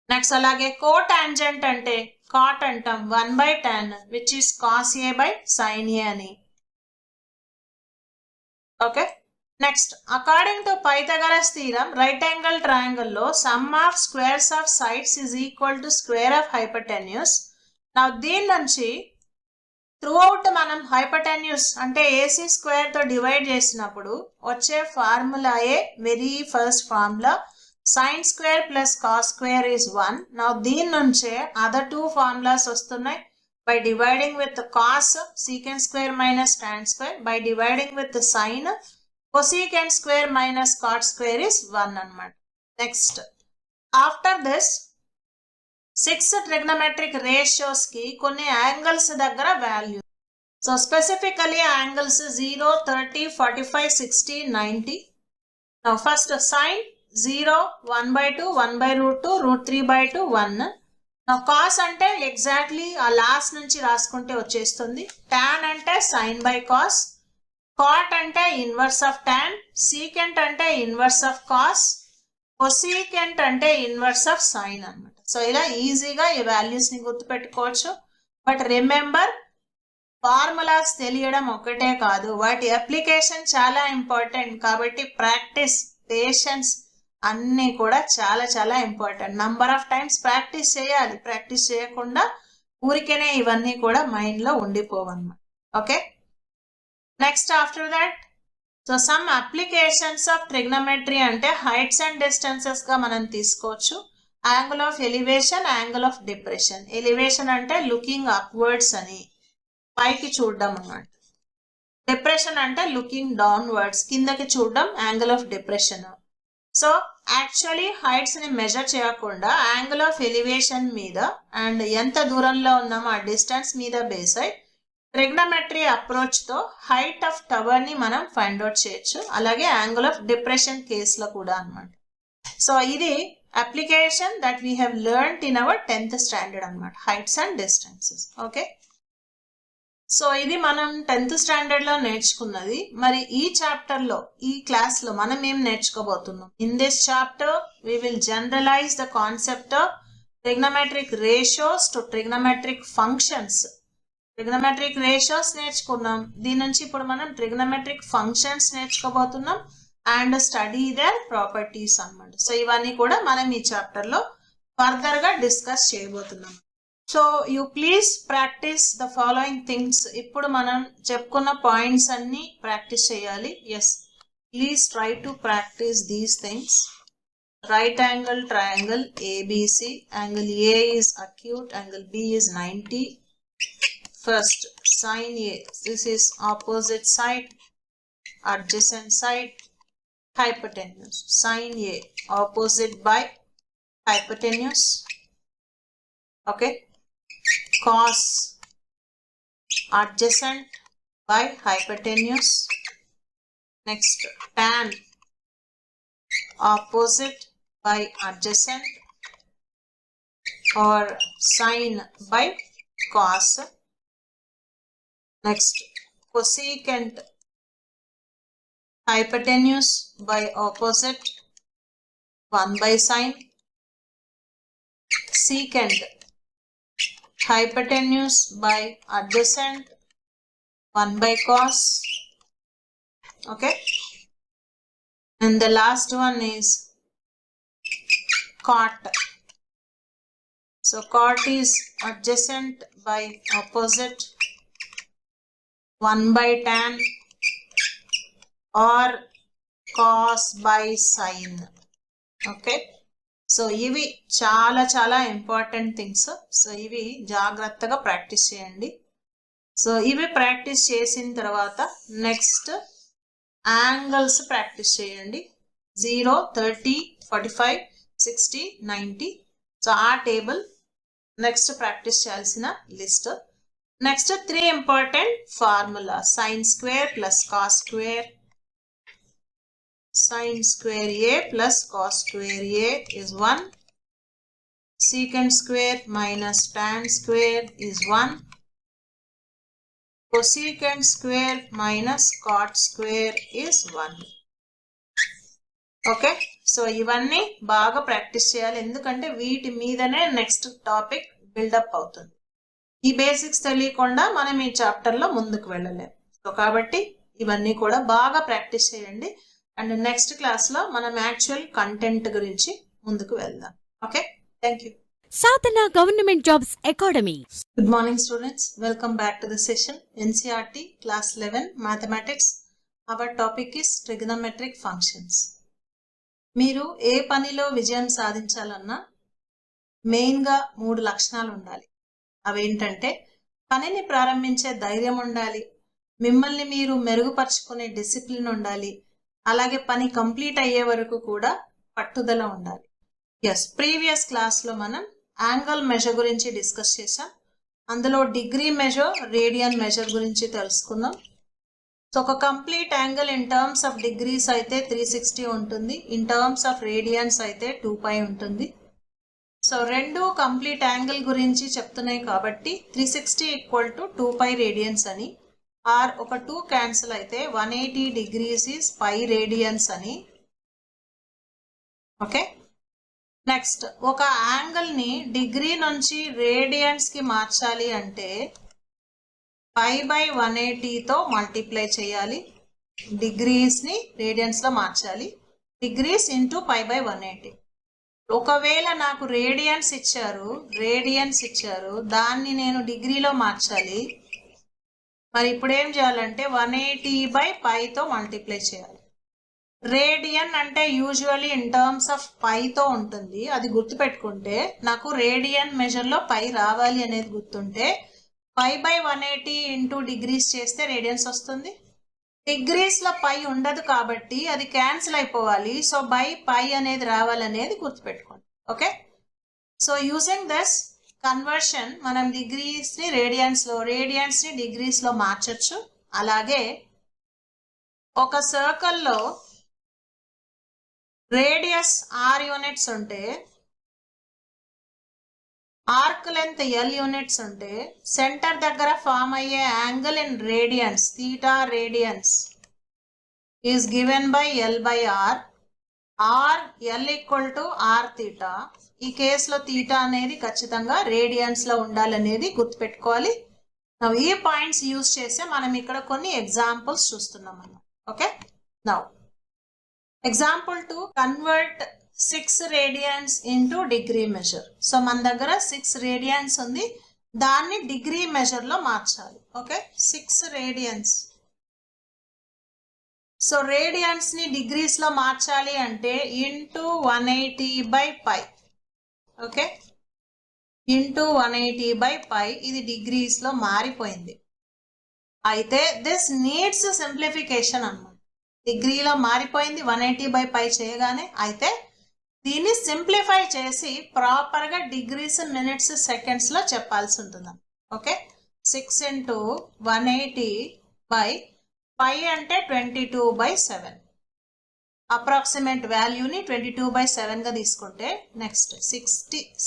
నెక్స్ట్ అలాగే కోటాంజెంట్ అంటే కాట్ అంటాం 1 by tan which is cos A by sine A అని. Okay next according to Pythagoras theorem right angle triangle లో sum of squares of sides is equal to square of hypotenuse. నా దీని నుంచి త్రూ అవుట్ మనం హైపోటెన్యూస్ అంటే ఏసీ స్క్వేర్ తో డివైడ్ చేసినప్పుడు వచ్చే ఫార్ములాయే very first formula sin square plus cos square is 1. Now దీని నుంచే other 2 formulas వస్తున్నాయి. By dividing with the cos secant square minus tan square, by dividing with the sin cosecant square minus cot square is 1 అన్నమాట. Next after this 6 trigonometric ratios కి కొన్ని యాంగిల్స్ దగ్గర value. So specifically angles 0, 30, 45, 60, 90. Now first sin 0, 1 by 2, 1 by root 2, root 3 by 2, 1. Now cos అంటే ఎగ్జాక్ట్లీ ఆ లాస్ట్ నుంచి రాసుకుంటే వచ్చేస్తుంది. tan అంటే sin by cos, cot అంటే ఇన్వర్స్ ఆఫ్ tan, secant అంటే ఇన్వర్స్ ఆఫ్ cos, cosecant అంటే ఇన్వర్స్ ఆఫ్ sin అన్నమాట. సో ఇలా ఈజీగా ఈ వాల్యూస్ ని గుర్తుపెట్టుకోవచ్చు. బట్ రిమెంబర్ ఫార్ములాస్ తెలియడం ఒకటే కాదు, వాటి అప్లికేషన్ చాలా ఇంపార్టెంట్. కాబట్టి ప్రాక్టీస్, పేషెన్స్ అన్నీ కూడా చాలా చాలా important. Number of times practice చేయాలి. ప్రాక్టీస్ చేయకుండా ఊరికేనే ఇవన్నీ కూడా మైండ్ లో ఉండిపోవన్నమాట. Okay next after that so some applications of trigonometry అంటే హైట్స్ అండ్ డిస్టెన్సెస్ గా మనం తీసుకోవచ్చు. Angle of elevation, angle of depression. Elevation అంటే లుకింగ్ అప్వర్డ్స్ అని పైకి చూడడం అన్నమాట. డిప్రెషన్ అంటే లుకింగ్ డౌన్వర్డ్స్ కిందకి చూడడం angle of depression. So actually heights ని మెజర్ చేయకుండా యాంగిల్ ఆఫ్ ఎలివేషన్ మీద అండ్ ఎంత దూరంలో ఉన్నామో ఆ డిస్టెన్స్ మీద బేస్ అయి ట్రిగ్నోమెట్రీ అప్రోచ్ తో హైట్ ఆఫ్ టవర్ ని మనం ఫైండ్ అవుట్ చేయొచ్చు. అలాగే యాంగిల్ ఆఫ్ డిప్రెషన్ కేసులో కూడా అన్నమాట. సో ఇది application that we have learned in our 10th standard అన్నమాట, heights and distances. Okay so ఇది మనం 10th స్టాండర్డ్ లో నేర్చుకున్నది. మరి ఈ చాప్టర్ లో ఈ క్లాస్ లో మనం ఏం నేర్చుకోబోతున్నాం? In this chapter we will generalize the concept of trigonometric ratios to trigonometric functions. Trigonometric ratios నేర్చుకున్నాం. దీని నుంచి ఇప్పుడు మనం ట్రిగ్నోమెట్రిక్ ఫంక్షన్స్ నేర్చుకోబోతున్నాం అండ్ స్టడీ దర్ ప్రాపర్టీస్ అన్నమాట. సో ఇవన్నీ కూడా మనం ఈ చాప్టర్ లో ఫర్దర్ గా డిస్కస్ చేయబోతున్నాం. So you please practice the following things. ఇప్పుడు మనం చెప్పుకున్న పాయింట్స్ అన్ని ప్రాక్టీస్ చేయాలి. Yes, please try to practice these things. Right angle triangle ABC, యాంగిల్ A is acute, angle B is 90. First, sin A, this is opposite side, adjacent side, hypotenuse. Sin A, opposite by hypotenuse. Okay. Cos, adjacent by hypotenuse. Next, tan, opposite by adjacent, or sin by cos. Next, cosecant, hypotenuse by opposite, 1 by sin. Secant, hypotenuse by adjacent, 1 by cos. Okay. And the last one is cot. So cot is adjacent by opposite, 1 by tan, or cos by sin. Okay. So ఇవి చాలా చాలా ఇంపార్టెంట్ థింగ్స్. సో ఇవి జాగ్రత్తగా ప్రాక్టీస్ చేయండి. సో ఇవి ప్రాక్టీస్ చేసిన తర్వాత నెక్స్ట్ యాంగిల్స్ ప్రాక్టీస్ చేయండి. 0, 30, 45, 60, 90. సో ఆ టేబుల్ నెక్స్ట్ ప్రాక్టీస్ చేయాల్సిన list. Next 3 important formula. Sign square plus cos square. Sin square A plus cos square A is 1. Secant square minus tan square is 1. Cosecant square minus cot square is 1. Okay. So ఇవన్నీ బాగా ప్రాక్టీస్ చేయాలి, ఎందుకంటే వీటి మీదనే నెక్స్ట్ టాపిక్ బిల్డప్ అవుతుంది. ఈ బేసిక్స్ తెలియకుండా మనం ఈ చాప్టర్లో ముందుకు వెళ్ళలేము. సో కాబట్టి ఇవన్నీ కూడా బాగా ప్రాక్టీస్ చేయండి. అండ్ నెక్స్ట్ క్లాస్లో మనం యాక్చువల్ కంటెంట్ గురించి ముందుకు వెళ్దాం. Okay, thank you. Sadhana government jobs academy. Good morning students, welcome back to the session. NCERT class 11 mathematics. Our topic is trigonometric functions. మీరు ఏ పనిలో విజయం సాధించాలన్నా మెయిన్గా 3 లక్షణాలు ఉండాలి. అవేంటంటే పనిని ప్రారంభించే ధైర్యం ఉండాలి, మిమ్మల్ని మీరు మెరుగుపరుచుకునే డిసిప్లిన్ ఉండాలి, అలాగే పని కంప్లీట్ అయ్యే వరకు కూడా పట్టుదల ఉండాలి. ఎస్, ప్రీవియస్ క్లాస్లో మనం యాంగిల్ మెజర్ గురించి డిస్కస్ చేసాం. అందులో డిగ్రీ మెజర్, రేడియన్ మెజర్ గురించి తెలుసుకున్నాం. సో ఒక complete angle in terms of degrees అయితే 360 ఉంటుంది, ఇన్ టర్మ్స్ ఆఫ్ రేడియన్స్ అయితే 2π ఉంటుంది. సో రెండు కంప్లీట్ యాంగిల్ గురించి చెప్తున్నాయి కాబట్టి 360 = 2π రేడియన్స్ అని, ఆర్ ఒక 2 క్యాన్సిల్ అయితే 180 degrees is π రేడియన్స్ అని. ఓకే. నెక్స్ట్, ఒక యాంగిల్ ని డిగ్రీ నుంచి రేడియన్స్ కి మార్చాలి అంటే π/180తో మల్టిప్లై చేయాలి. డిగ్రీస్ ని రేడియన్స్ లో మార్చాలి. Degrees into π/180. ఒకవేళ నాకు రేడియన్స్ ఇచ్చారు, దాన్ని నేను డిగ్రీలో మార్చాలి. మరి ఇప్పుడు ఏం చేయాలంటే 180/πతో మల్టిప్లై చేయాలి. రేడియన్ అంటే యూజువల్లీ ఇన్ టర్మ్స్ ఆఫ్ పైతో ఉంటుంది, అది గుర్తుపెట్టుకుంటే నాకు రేడియన్ మెజర్లో పై రావాలి అనేది గుర్తుంటే π/180 ఇంటూ డిగ్రీస్ చేస్తే రేడియన్స్ వస్తుంది. డిగ్రీస్లో పై ఉండదు కాబట్టి అది క్యాన్సిల్ అయిపోవాలి. సో పై అనేది రావాలనేది గుర్తుపెట్టుకోండి. Okay. So using this conversion మనం డిగ్రీస్ని రేడియన్స్లో, రేడియన్స్ని డిగ్రీస్లో మార్చచ్చు. అలాగే ఒక సర్కిల్లో రేడియస్ 6 యూనిట్స్ ఉంటే ఆర్క్ లెంత్ ఎల్ యూనిట్స్ ఉంటే సెంటర్ దగ్గర ఫామ్ అయ్యే angle in radians theta radians is given by L by R are L equal to R theta. ఈ కేసులో థీటా అనేది ఖచ్చితంగా రేడియన్స్ లో ఉండాలనేది గుర్తుపెట్టుకోవాలి. ఈ పాయింట్స్ యూజ్ చేసి మనం ఇక్కడ కొన్ని ఎగ్జాంపుల్స్ చూస్తున్నాం అన్నమాట. Okay, now example 2 convert 6 radians into degree measure. So మన దగ్గర 6 రేడియన్స్ ఉంది, దాన్ని డిగ్రీ మెజర్ లో మార్చాలి. Okay, 6 radians. సో రేడియన్స్ ని డిగ్రీస్ లో మార్చాలి అంటే ఇంటూ 180/π. Okay, into 180/π. ఇది డిగ్రీస్ లో మారిపోయింది. అయితే దిస్ నీడ్స్ సింప్లిఫికేషన్ అన్నమాట. డిగ్రీలో మారిపోయింది 180/π చేయగానే. అయితే దీన్ని సింప్లిఫై చేసి ప్రాపర్ గా డిగ్రీస్ మినిట్స్ సెకండ్స్ లో చెప్పాల్సి ఉంటుంది. ఓకే, 6 ఇంటూ 180/π అంటే 22/7. అప్రాక్సిమేట్ వాల్యూని 22/7 గా తీసుకుంటే నెక్స్ట్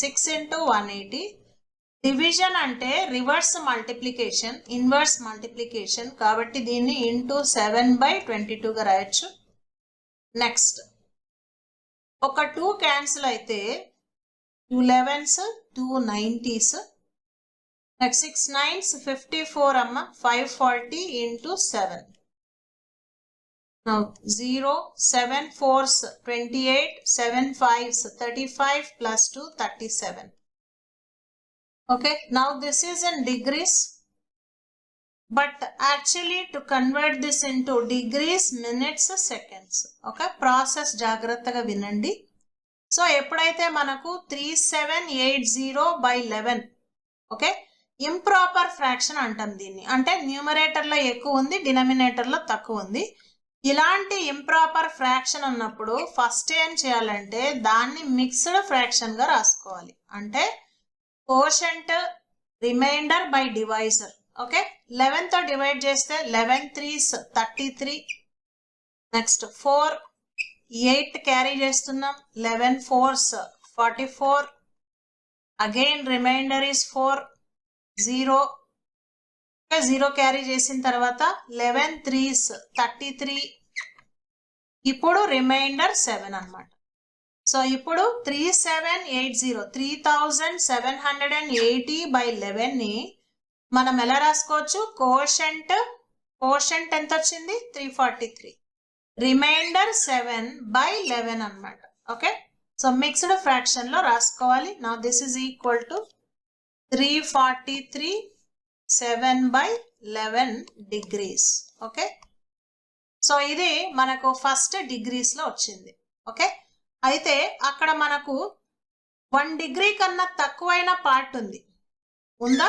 6 ఇంటూ 180. డివిజన్ అంటే రివర్స్ మల్టిప్లికేషన్, ఇన్వర్స్ మల్టిప్లికేషన్, కాబట్టి దీన్ని ఇంటూ 7/22 గా రాయొచ్చు. నెక్స్ట్ ఒక 2 క్యాన్సిల్ అయితే 2 11s 2 90s. నెక్స్ట్ 6 9s 54 అమ్మ, 540 into 7. Now 0 7 4s 28 7 5s 35 plus 2 37. Okay, now this is in degrees, but actually to convert this into degrees, minutes, seconds. Okay, process జాగ్రత్తగా వినండి. సో ఎప్పుడైతే మనకు 3780/11, ఓకే, ఇంప్రాపర్ ఫ్రాక్షన్ అంటాం దీన్ని. అంటే న్యూమరేటర్ లో ఎక్కువ ఉంది, డినామినేటర్ లో తక్కువ ఉంది. ఇలాంటి ఇంప్రాపర్ ఫ్రాక్షన్ ఉన్నప్పుడు ఫస్ట్ ఏం చేయాలంటే దాన్ని మిక్స్డ్ ఫ్రాక్షన్ గా రాసుకోవాలి. అంటే quotient reminder by divisor. Okay, 11 తో డివైడ్ చేస్తే 11 3s 33. నెక్స్ట్ 4 8 క్యారీ చేస్తున్నాం, 11 4s 44. Again remainder is 4 0. 0 carry చేసిన తర్వాత 11 3s 33. ఇప్పుడు రిమైండర్ 7 అన్నమాట. సో ఇప్పుడు 3780 3780/11 ని మనం ఎలా రాసుకోవచ్చు? కోషంట్ ఎంత వచ్చింది? 343. రిమైండర్ 7/11 అన్నమాట. ఓకే, సో మిక్స్డ్ ఫ్రాక్షన్ లో రాసుకోవాలి. Now this is equal to 343 7/11 degrees. Okay, so ఇది మనకు ఫస్ట్ డిగ్రీస్ లో వచ్చింది. ఓకే, అయితే అక్కడ మనకు 1 డిగ్రీ కన్నా తక్కువైన పార్ట్ ఉంది, ఉందా?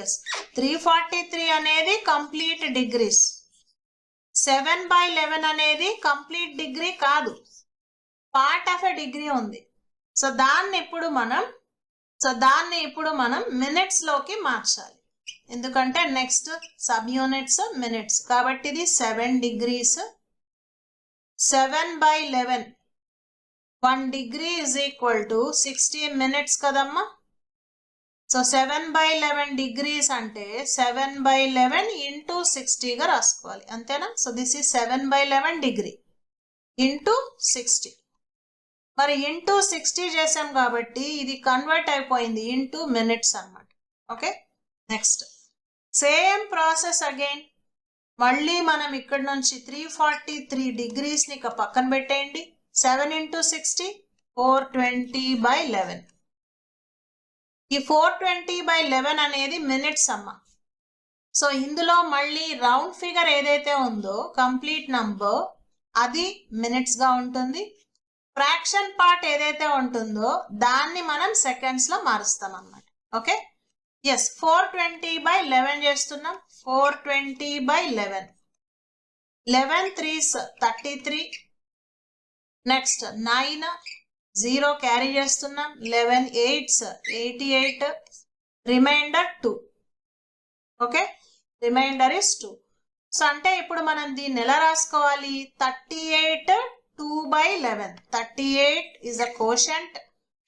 ఎస్, 343 అనేది కంప్లీట్ డిగ్రీస్. 7/11 అనేది కంప్లీట్ డిగ్రీ కాదు, పార్ట్ ఆఫ్ ఎ డిగ్రీ ఉంది. సో దాన్ని ఇప్పుడు మనం మినిట్స్ లోకి మార్చాలి. ఎందుకంటే నెక్స్ట్ సబ్ యూనిట్స్ మినిట్స్, కాబట్టి ఇది 7 degrees. 7/11 1 degree is equal to 60 minutes కదమ్మా. సో 7/11 డిగ్రీస్ అంటే 7/11 ఇంటూ 60 గా రాసుకోవాలి, అంతేనా? So this is 7/11 degree into 60. మరి ఇంటూ 60 చేసాం కాబట్టి ఇది కన్వర్ట్ అయిపోయింది ఇంటూ మినిట్స్ అన్నమాట. Okay, next same process again. మళ్ళీ మనం ఇక్కడ నుంచి 343 డిగ్రీస్ ని పక్కన పెట్టేయండి. 7 ఇంటూ 60 420/11. ఈ 420/11 అనేది మినిట్స్ అమ్మ. సో ఇందులో మళ్ళీ రౌండ్ ఫిగర్ ఏదైతే ఉందో కంప్లీట్ నంబర్ అది మినిట్స్ గా ఉంటుంది. ఫ్రాక్షన్ పార్ట్ ఏదైతే ఉంటుందో దాన్ని మనం సెకండ్స్ లో మారుస్తాం అన్నమాట. ఓకే, ఎస్, 420/11 చేస్తున్నాం. 420/11 11 3s 33. నెక్స్ట్ 9 0 క్యారీ చేస్తున్నాం, 11 8s 88. Remainder 2. Okay, remainder is 2. So అంటే ఇప్పుడు మనం దీన్ని ఎలా రాసుకోవాలి? 38 2/11. 38 is the quotient,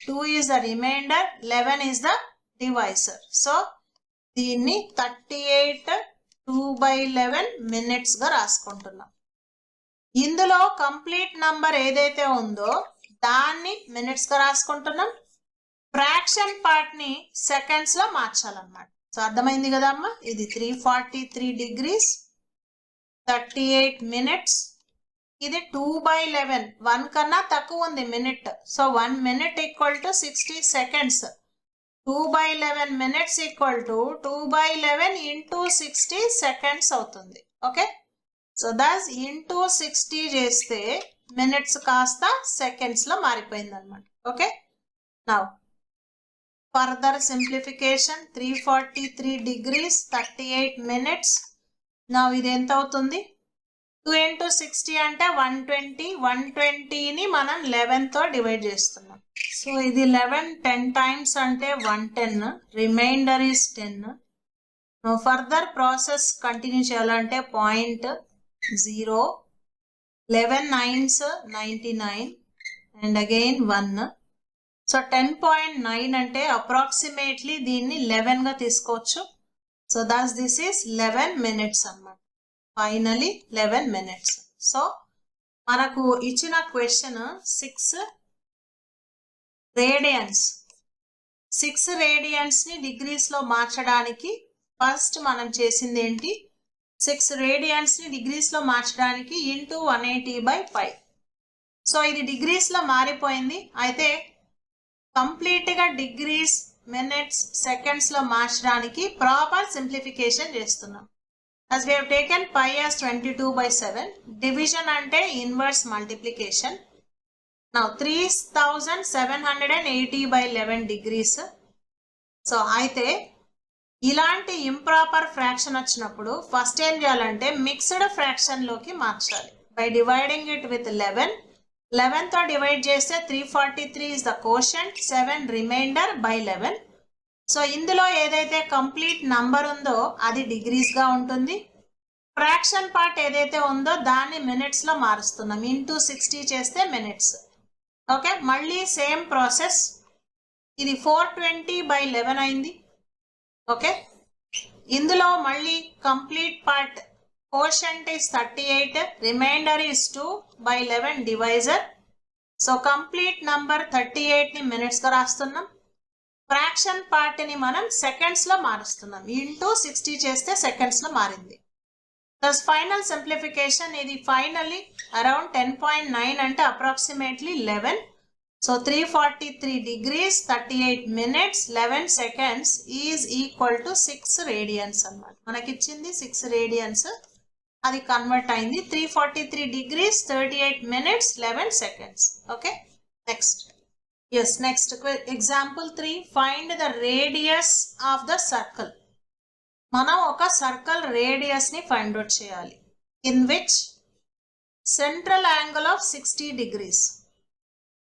2 is the remainder, 11 is the divisor. So దీన్ని 38 2/11 minutes గా రాసుకుంటున్నాం. ఇందులో కంప్లీట్ నంబర్ ఏదైతే ఉందో దాన్ని మినిట్స్ గా రాసుకుంటున్నాం. ఫ్రాక్షన్ పార్ట్ ని సెకండ్స్ లో మార్చాలన్నమాట. సో అర్థమైంది కదా అమ్మా. ఇది 343 degrees 38 minutes. ఇది 2/11, 1 కన్నా తక్కువ ఉంది minute. So 1 minute equal to 60 seconds. 2/11 minutes equal to 2/11 into 60 seconds అవుతుంది. ఓకే, సో దస్ ఇంటూ 60 చేస్తే మినిట్స్ కాస్త సెకండ్స్ లో మారిపోయింది అనమాట. Okay, now further simplification 343 degrees 38 minutes. Now ఇది ఎంత అవుతుంది? 2 into 60 అంటే 120. 120ని మనం 11 తో డివైడ్ చేస్తున్నాం. సో ఇది 11 10 times అంటే 110. Remainder is 10. No further process continue చేయాలంటే 0.0 11 9s 99 అండ్ అగైన్ 1. సో 10.9 అంటే అప్రాక్సిమేట్లీ దీన్ని 11 గా తీసుకోవచ్చు. So thus this is 11 minutes అన్నమాట. Finally 11 minutes. సో మనకు ఇచ్చిన క్వశ్చన్ 6 రేడియన్స్. 6 రేడియన్స్ ని డిగ్రీస్ లో మార్చడానికి ఫస్ట్ మనం చేసింది ఏంటి? 6 రేడియన్స్ ని డిగ్రీస్ లో మార్చడానికి ఇంటూ 180/5. సో ఇది డిగ్రీస్ లో మారిపోయింది. అయితే కంప్లీట్ గా డిగ్రీస్ మినిట్స్ సెకండ్స్ లో మార్చడానికి ప్రాపర్ సింప్లిఫికేషన్ చేస్తున్నాం. as we have taken pi as 22/7, division ante inverse multiplication. Now 3780/11 degrees. So అయితే ఇలాంటి ఇంప్రాపర్ ఫ్రాక్షన్ వచ్చినప్పుడు ఫస్ట్ ఏం చేయాలంటే మిక్స్డ్ ఫ్రాక్షన్ లోకి మార్చాలి బై డివైడింగ్ ఇట్ విత్ 11. 11 తో డివైడ్ చేస్తే 343 is the quotient, 7 remainder by 11. So ఇందులో ఏదైతే కంప్లీట్ నంబర్ ఉందో అది డిగ్రీస్ గా ఉంటుంది. ఫ్రాక్షన్ పార్ట్ ఏదైతే ఉందో దాన్ని మినిట్స్ లో మారుస్తున్నాం. ఇంటూ 60 చేస్తే మినిట్స్. ఓకే, మళ్ళీ సేమ్ ప్రాసెస్. ఇది 420/11 అయింది. ఓకే, ఇందులో మళ్ళీ complete part quotient is 38, remainder is 2/11 divisor. So complete number 38 ని మినిట్స్ గా రాస్తున్నాం. ఫ్రాక్షన్ పార్ట్ ని మనం సెకండ్స్ లో మారుస్తున్నాం. ఇంటూ 60 చేస్తే సెకండ్స్ లో మారింది. Thus final simplification. ఇది ఫైనల్లీ అరౌండ్ 10.9 అంటే approximately 11. So 343 degrees 38 minutes 11 seconds is equal to 6 radians అన్నమాట. మనకి ఇచ్చింది 6 రేడియన్స్, అది కన్వర్ట్ అయింది. 343 degrees 38 minutes 11 seconds. Okay, next. Yes, next example 3. Find the radius of the circle. మనం ఒక సర్కిల్ రేడియస్ ని ఫైండ్ అవుట్ చేయాలి. In which central angle of 60 degrees.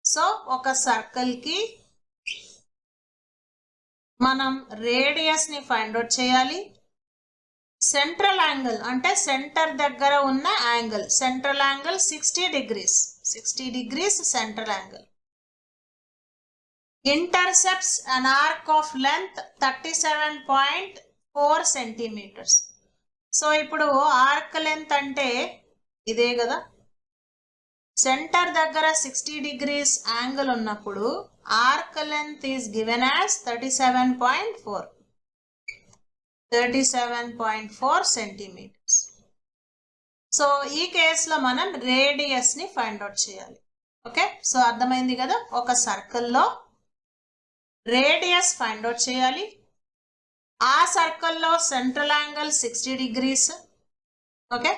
So ఒక సర్కిల్ కి మనం రేడియస్ ని ఫైండ్ అవుట్ చేయాలి. సెంట్రల్ యాంగిల్ అంటే సెంటర్ దగ్గర ఉన్న యాంగిల్. Central angle 60 degrees. 60 degrees central angle. Intercepts an arc of length 37.4 centimeters. So ఇప్పుడు ఆర్క్ లెంత్ అంటే ఇదే కదా. సెంటర్ దగ్గర 60 degrees యాంగిల్ ఉన్నప్పుడు arc length is given as 37.4 centimetres. So ఈ కేసులో మనం రేడియస్ ని ఫైండ్ అవుట్ చేయాలి. ఓకే, సో అర్థమైంది కదా. ఒక సర్కిల్లో రేడియస్ ఫైండ్ అవుట్ చేయాలి. ఆ సర్కిల్లో central angle 60 degrees. Okay,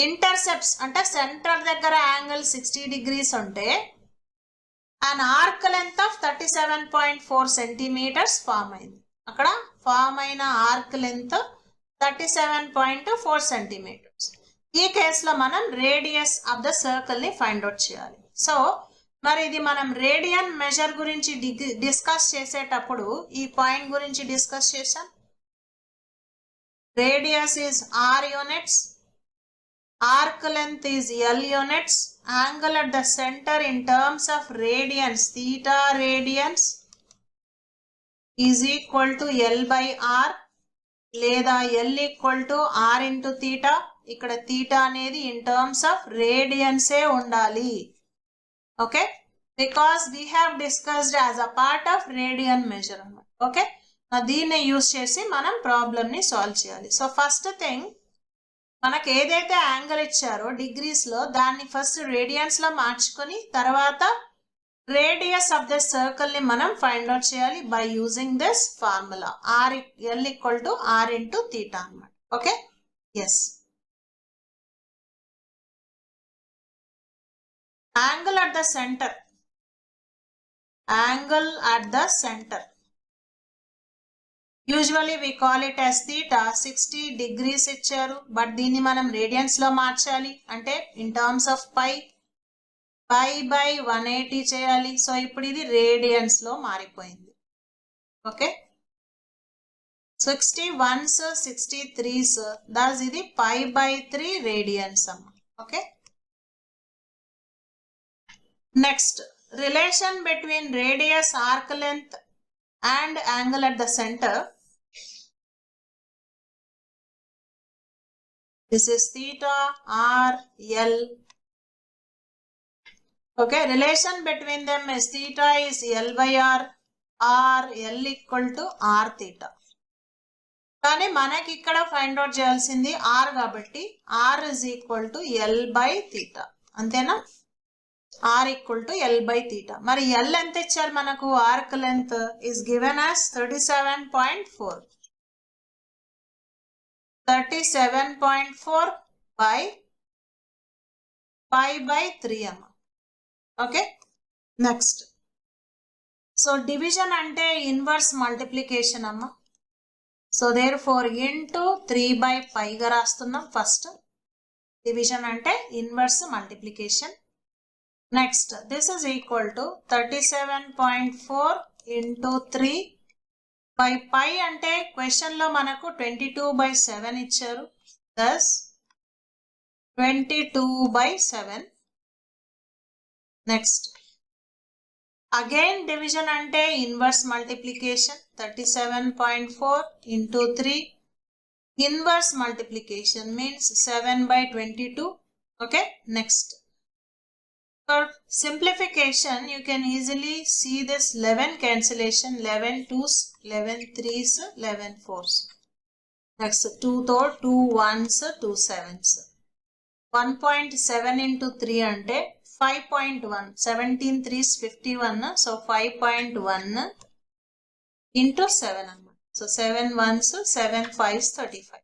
intercepts అంటే సెంటర్ దగ్గర యాంగిల్ 60 degrees ఉంటే an arc length of 37.4 centimeters form అయింది. అక్కడ ఫామ్ అయిన ఆర్క్ లెంత్ 37.4 centimeters. ఈ కేసులో మనం రేడియస్ ఆఫ్ ద సర్కిల్ ని ఫైండ్ అవుట్ చేయాలి. సో మరి ఇది మనం రేడియన్ మెజర్ గురించి డిస్కస్ చేసేటప్పుడు ఈ పాయింట్ గురించి డిస్కస్ చేసాం. Radius is R units, arc length is L units, angle at the center in terms of radians theta radians, is equal to L by R లేదా L equal to R into theta. ఇక్కడ తీటా అనేది ఇన్ టర్మ్స్ ఆఫ్ రేడియన్సే ఉండాలి. Okay, because we have discussed as a part of radian measurement. Okay, దీన్ని యూస్ చేసి మనం ప్రాబ్లమ్ని సాల్వ్ చేయాలి. సో ఫస్ట్ థింగ్, మనకు ఏదైతే యాంగిల్ ఇచ్చారో డిగ్రీస్ లో దాన్ని ఫస్ట్ రేడియన్స్ లో మార్చుకొని తర్వాత రేడియస్ ఆఫ్ ద సర్కిల్ ని మనం ఫైండ్ అవుట్ చేయాలి by using this formula R L equal to R into theta అన్నమాట. Okay, yes. Angle at the centre, angle at the centre usually we call it as theta. 60 degrees ఇచ్చారు, బట్ దీన్ని మనం రేడియన్స్ లో మార్చాలి అంటే in terms of pi by 180 చేయాలి. సో ఇప్పుడు ఇది రేడియన్స్ లో మారిపోయింది. ఓకే, 61s 63s దస్ ఇది పై బై 3 రేడియన్స్ అమ్మ. Okay, next relation between radius, arc length and angle at the center. This is theta r l. Okay, relation between them is theta is l by r l equal to r theta. కానీ మనకి ఇక్కడ ఫైండ్ అవుట్ చేయాల్సింది r కాబట్టి r is equal to l by theta. అంతేనా? r equal to l by theta. మరి l ఎంత ఇచ్చారు మనకు? Arc length is given as 37.4. 37.4 by pi by 3 అమ్మ. Okay, next. సో డివిజన్ అంటే ఇన్వర్స్ మల్టిప్లికేషన్ అమ్మ. So therefore into 3 by pi గా రాస్తున్నాం ఫస్ట్. డివిజన్ అంటే inverse multiplication. Next this is equal to 37.4 into 3 by pi అంటే క్వశ్చన్ లో మనకు 22/7 ఇచ్చారు. దస్ 22/7. నెక్స్ట్ అగైన్ డివిజన్ అంటే inverse multiplication. 37.4 into 3 inverse multiplication means 7/22. Okay, next for simplification you can easily see this 11 cancellation, 11 2s, 11 3s, 11 4s. Next 2 third, 2 1s, 2 7s. 1.7 into 3 అంటే 5.1. 17 3s 51. So 5.1 into 7 అన్నమాట. So 7 1s, 7 5s 35.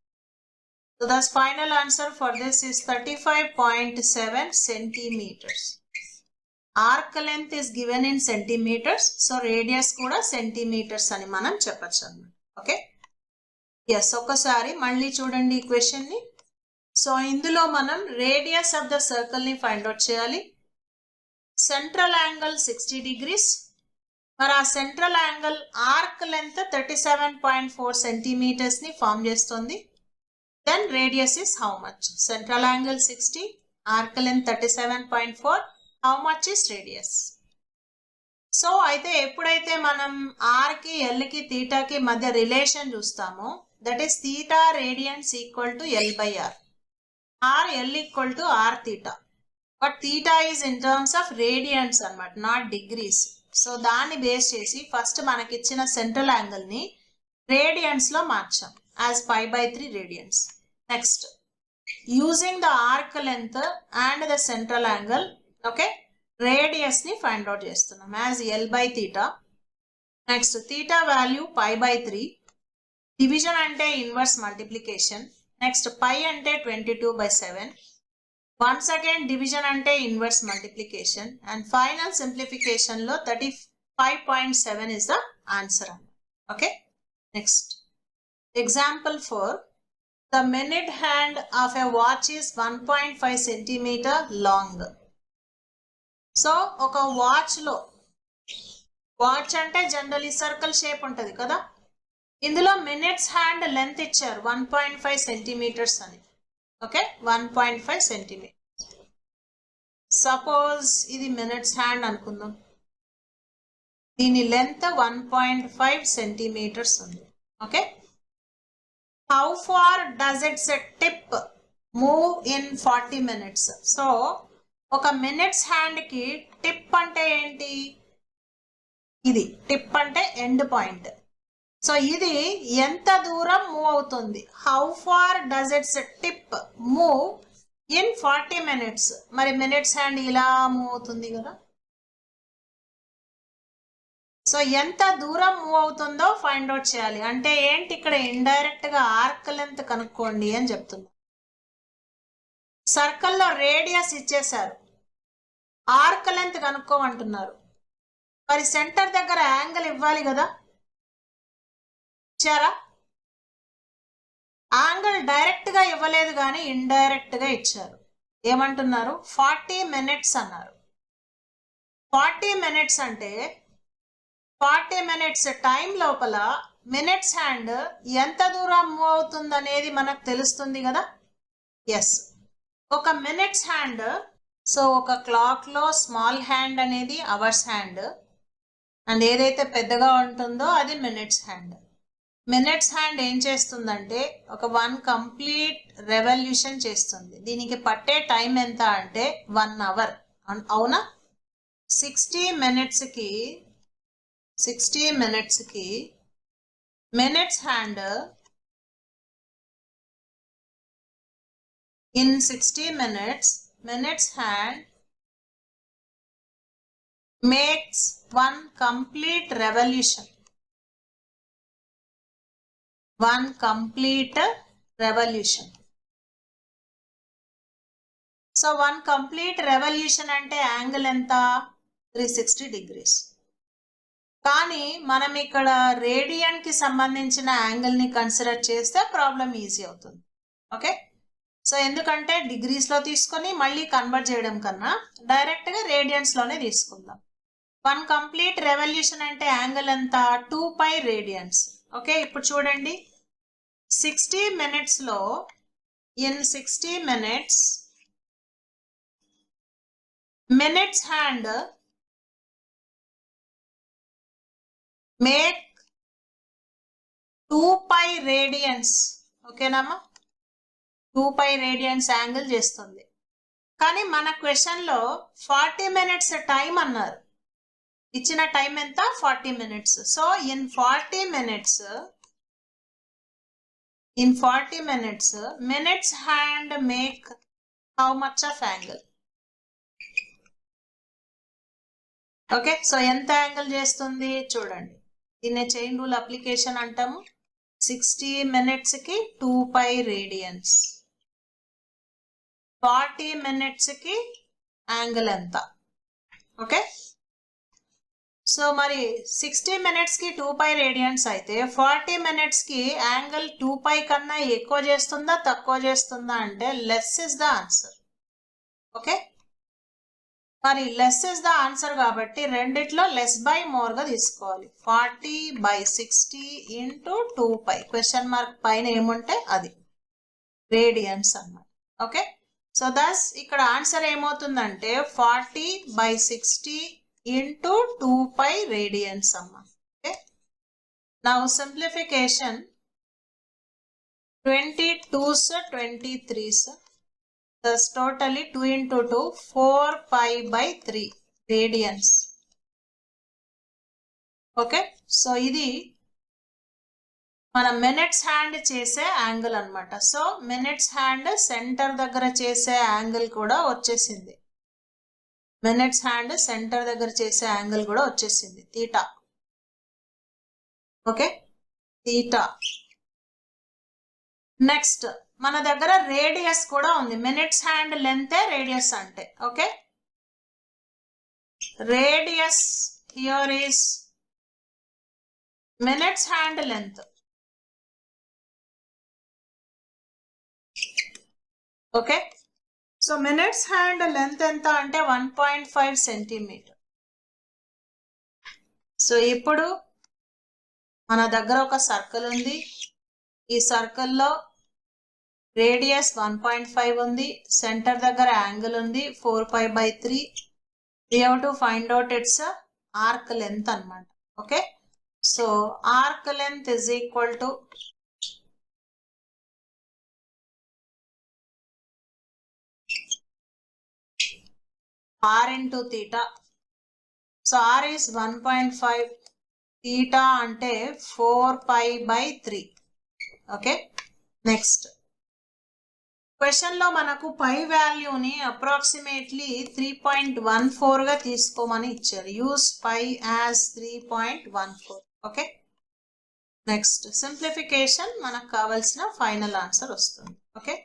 So thus final answer for this is 35.7 centimeters. Arc length is given in centimetres. So radius కూడా సెంటీమీటర్స్ అని మనం చెప్పచ్చు అన్నమాట. Okay, yes. ఒకసారి మళ్ళీ చూడండి ఈ క్వశ్చన్ ని. సో ఇందులో మనం రేడియస్ ఆఫ్ ద సర్కిల్ ని ఫైండ్ అవుట్ చేయాలి. Central angle 60 degrees. మరి ఆ central angle arc length 37.4 centimeters ని ఫామ్ చేస్తుంది. Then radius is how much? Central angle 60, arc length 37.4. how much is radius? So అయితే ఎప్పుడైతే మనం ఆర్ కి ఎల్ కి తీటా కి మధ్య రిలేషన్ చూస్తామో that is theta radians equal to L by R, are L equal to R theta. But theta is in terms of radians అన్నమాట, నాట్ డిగ్రీస్. సో దాన్ని బేస్ చేసి ఫస్ట్ మనకి ఇచ్చిన సెంట్రల్ యాంగిల్ ని రేడియన్స్ లో మార్చాం as pi by 3 radians. Next using the arc length and the central angle, okay, radius ని ఫైండ్ అవుట్ చేస్తున్నాం as L by theta. Next theta value pi by 3. Division అంటే ఇన్వర్స్ మల్టిప్లికేషన్. నెక్స్ట్ పై అంటే 22/7. వన్స్ అగైన్ డివిజన్ అంటే inverse multiplication. And final simplification లో 35.7 is the answer. Okay, next example 4. The minute hand of a watch is 1.5 centimeter long. So ఒక వాచ్ లో, వాచ్ అంటే జనరల్లీ సర్కిల్ షేప్ ఉంటుంది కదా, ఇందులో మినిట్స్ హ్యాండ్ లెంత్ ఇచ్చారు 1.5 centimeters అని. Okay, 1.5 centimeters. సపోజ్ ఇది మినిట్స్ హ్యాండ్ అనుకుందాం. దీని లెంత్ 1.5 సెంటీమీటర్స్ ఉంది. Okay, how far does its tip move in 40 minutes? So ఒక మినిట్స్ హ్యాండ్ కి టిప్ అంటే ఏంటి? ఇది టిప్ అంటే ఎండ్ పాయింట్. సో ఇది ఎంత దూరం మూవ్ అవుతుంది? How far does its tip move in 40 minutes? మరి మినిట్స్ హ్యాండ్ ఇలా మూవ్ అవుతుంది కదా. సో ఎంత దూరం మూవ్ అవుతుందో ఫైండ్ అవుట్ చేయాలి. అంటే ఏంటి, ఇక్కడ ఇండైరెక్ట్ గా ఆర్క్ లెంత్ కనుక్కోండి అని చెప్తున్నా. సర్కిల్లో రేడియస్ ఇచ్చేశారు, ఆర్క్ లెంత్ కనుక్కోమంటున్నారు. మరి సెంటర్ దగ్గర యాంగిల్ ఇవ్వాలి కదా, ఇచ్చారా? యాంగిల్ డైరెక్ట్ గా ఇవ్వలేదు కానీ ఇండైరెక్ట్ గా ఇచ్చారు. ఏమంటున్నారు? 40 minutes అన్నారు. 40 minutes అంటే 40 minutes టైం లోపల మినిట్స్ హ్యాండ్ ఎంత దూరం మూవ్ అవుతుంది అనేది మనకు తెలుస్తుంది కదా. ఎస్, ఒక మినిట్స్ హ్యాండ్, సో ఒక క్లాక్ లో స్మాల్ హ్యాండ్ అనేది అవర్స్ హ్యాండ్, అండ్ ఏదైతే పెద్దగా ఉంటుందో అది మినిట్స్ హ్యాండ్. మినిట్స్ హ్యాండ్ ఏం చేస్తుందంటే ఒక 1 కంప్లీట్ రెవల్యూషన్ చేస్తుంది. దీనికి పట్టే టైం ఎంత అంటే 1 hour. అవునా? 60 minutes కి minutes hand in 60 minutes minutes hand makes 1 complete revolution. 1 complete revolution. So 1 complete revolution అంటే యాంగిల్ ఎంత? 360 degrees. కానీ మనం ఇక్కడ రేడియన్ కి సంబంధించిన యాంగిల్ ని కన్సిడర్ చేస్తే ప్రాబ్లం ఈజీ అవుతుంది. ఓకే, సో ఎందుకంటే డిగ్రీస్ లో తీసుకొని మళ్ళీ కన్వర్ట్ చేయడం కన్నా డైరెక్ట్ గా రేడియన్స్ లోనే తీసుకుందాం. 1 కంప్లీట్ రెవల్యూషన్ అంటే యాంగిల్ ఎంత? 2π రేడియన్స్. ఓకే, ఇప్పుడు చూడండి, 60 minutes లో in 60 minutes minutes hand make 2π radians. ఓకేనమ్మా, 2π రేడియన్స్ యాంగిల్ చేస్తుంది. కానీ మన క్వశ్చన్ లో 40 minutes టైం అన్నారు. ఇచ్చిన టైం ఎంత? 40 minutes. So in 40 minutes minutes hand make how much of angle? Okay, so ఎంత యాంగిల్ చేస్తుంది చూడండి. దీన్ని చైన్ రూల్ అప్లికేషన్ అంటాము. 60 minutes కి 2π రేడియన్స్, 40 minutes కి యాంగిల్ ఎంత? ఓకే, సో మరి 60 minutes కి 2π రేడియన్స్ అయితే 40 minutes కి యాంగిల్ 2π కన్నా ఎక్కువ చేస్తుందా తక్కువ చేస్తుందా అంటే less is the answer. Okay, మరి లెస్ ఇస్ ద ఆన్సర్ కాబట్టి రెండిట్లో లెస్ బై మోర్ గా తీసుకోవాలి. 40/60 ఇంటూ 2π, క్వశ్చన్ మార్క్ పైన ఏముంటే అది రేడియన్స్ అన్నమాట. ఓకే, సో దస్ ఇక్కడ ఆన్సర్ ఏమవుతుందంటే 40/60 ఇంటూ 2π రేడియన్స్ అమ్మ. Okay, now simplification 22s 23s. Thus totally 2 into 2 4π/3 radians. Okay, so ఇది మన మినిట్స్ హ్యాండ్ చేసే యాంగిల్ అన్నమాట. సో మినిట్స్ హ్యాండ్ సెంటర్ దగ్గర చేసే యాంగిల్ కూడా వచ్చేసింది. మినిట్స్ హ్యాండ్ సెంటర్ దగ్గర చేసే యాంగిల్ కూడా వచ్చేసింది, తీటా. Okay, theta. నెక్స్ట్ మన దగ్గర రేడియస్ కూడా ఉంది. మినిట్స్ హ్యాండ్ లెంత్ రేడియస్ అంటే. Okay, radius here is minutes hand length. Okay, so minutes hand length ఎంత అంటే 1.5 సెంటీమీటర్. సో ఇప్పుడు మన దగ్గర ఒక సర్కిల్ ఉంది. ఈ సర్కిల్లో రేడియస్ 1.5 ఉంది, సెంటర్ దగ్గర యాంగిల్ ఉంది 4π/3. We have to find out its arc length అన్నమాట. Okay, so arc length is equal to r into theta. So r is 1.5, theta అంటే 4 pi by 3. Okay, next question లో మనకు పై వాల్యూని అప్రాక్సిమేట్లీ 3.14 గా తీసుకోమని ఇచ్చారు. Use pi as 3.14. Okay, next simplification మనకు కావాల్సిన ఫైనల్ ఆన్సర్ వస్తుంది. Okay,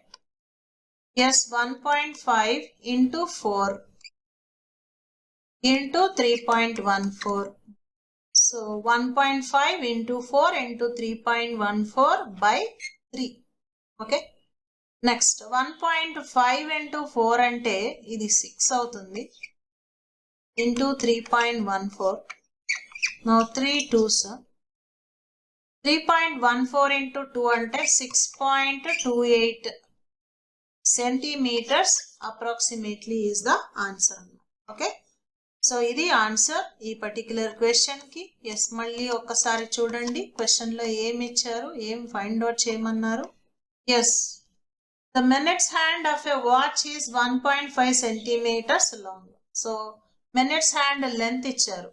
yes 1.5 into 4 into 3.14. So 1.5 into 4 into 3.14 by 3. Okay. Next 1.5 into 4 అంటే ఇది 6 అవుతుంది into 3.14. Now 3 2s. 3.14 into 2 అంటే 6.28 centimeters approximately is the answer. Okay. So ఇది ఆన్సర్ ఈ పర్టిక్యులర్ క్వశ్చన్ కి. ఎస్, మళ్ళీ ఒక్కసారి చూడండి క్వశ్చన్ లో ఏమి ఇచ్చారు, ఏం ఫైండ్ అవుట్ చేయమన్నారు. Yes, the minutes hand of a watch is 1.5 centimetres long. So minutes hand length ఇచ్చారు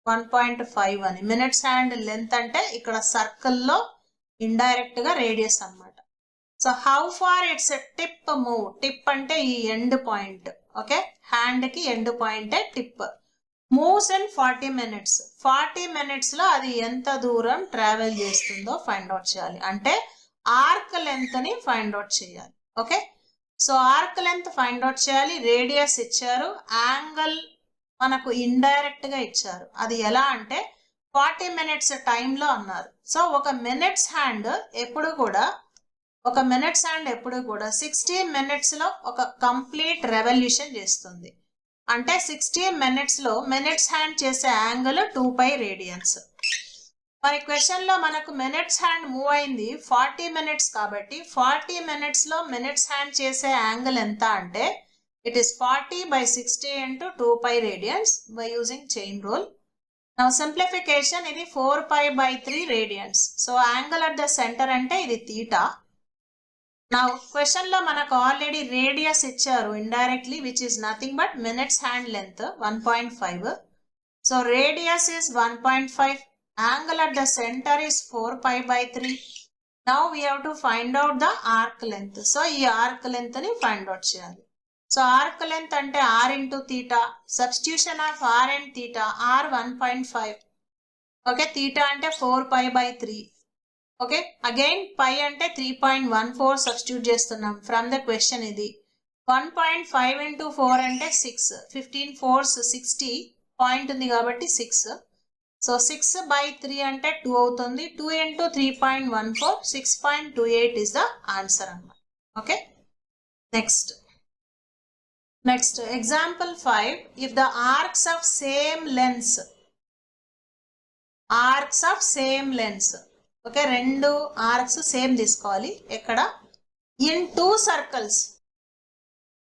1.5 అని. మినిట్స్ హ్యాండ్ లెంత్ అంటే ఇక్కడ సర్కిల్లో ఇండైరెక్ట్ గా రేడియస్ అన్నమాట. So how far its tip move. Tip అంటే ఈ ఎండ్ పాయింట్. ఓకే, హ్యాండ్ కి ఎండ్ పాయింటే tip. Moves in 40 minutes. 40 minutes లో అది ఎంత దూరం ట్రావెల్ చేస్తుందో ఫైండ్ అవుట్ చేయాలి. అంటే ఆర్క్ లెంత్ ని ఫైండ్ అవుట్ చేయాలి. Okay, so arc length find out చేయాలి. రేడియస్ ఇచ్చారు, యాంగిల్ మనకు ఇండైరెక్ట్ గా ఇచ్చారు. అది ఎలా అంటే 40 minutes టైంలో అన్నారు. సో ఒక మినిట్స్ హ్యాండ్ ఎప్పుడు కూడా 60 minutes లో ఒక కంప్లీట్ రెవల్యూషన్ చేస్తుంది. అంటే 60 minutes లో మినిట్స్ హ్యాండ్ చేసే యాంగిల్ 2 pi radians. మరి క్వశ్చన్ లో మనకు మినిట్స్ హ్యాండ్ మూవ్ అయింది 40 minutes కాబట్టి 40 minutes లో మినిట్స్ హ్యాండ్ చేసే యాంగిల్ ఎంత అంటే it is 40 by 60 into 2 pi radians by using chain rule. Now simplification, ఇది 4 pi by 3 radians. So angle at the centre అంటే ఇది theta. Now question లో మనకు ఆల్రెడీ రేడియస్ ఇచ్చారు indirectly which is nothing but minutes hand length 1.5. So radius is 1.5, angle at the centre is 4 pi by 3. Now we have to find out the arc length. So ఈ ఆర్క్ లెంత్ ని ఫైండ్ అవుట్ చేయాలి. సో ఆర్క్ లెంత్ అంటే r into theta. Substitution of r and theta. r 1.5. Okay, theta అంటే 4 pi by 3. ఓకే, అగైన్ పై అంటే 3.14 సబ్స్టిట్యూట్ చేస్తున్నాం ఫ్రమ్ ద క్వశ్చన్. ఇది 1.5 into 4 అంటే 6. 15 4s 60 పాయింట్ ఉంది కాబట్టి 6. సో 6 by 3 అంటే 2 అవుతుంది. 2 into 3.14 6.28 is the answer అన్నమాట. Okay, next example 5. If the arcs of same lens okay, రెండు ఆర్క్స్ సేమ్ తీసుకోవాలి. ఎక్కడ ఇన్ 2 circles.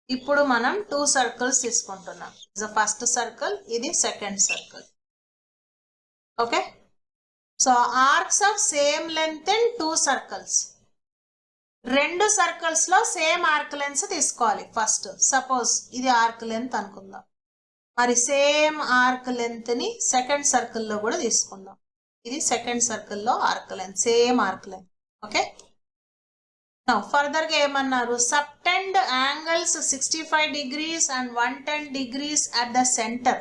ఇప్పుడు మనం 2 circles తీసుకుంటున్నాం. ఇది ఫస్ట్ సర్కిల్, ఇది second circle. Okay, so arcs of same length in 2 circles. రెండు సర్కిల్స్ లో సేమ్ ఆర్క్ లెంత్ తీసుకోవాలి. ఫస్ట్ సపోజ్ ఇది ఆర్క్ లెంత్ అనుకుందాం, మరి సేమ్ ఆర్క్ లెంత్ ని సెకండ్ సర్కిల్ లో కూడా తీసుకుందాం. ఇది సెకండ్ సర్కిల్ లో arc length, same arc length. Okay, now further గా ఏమన్నారు, subtend angles 65 degrees and 110 degrees at the center.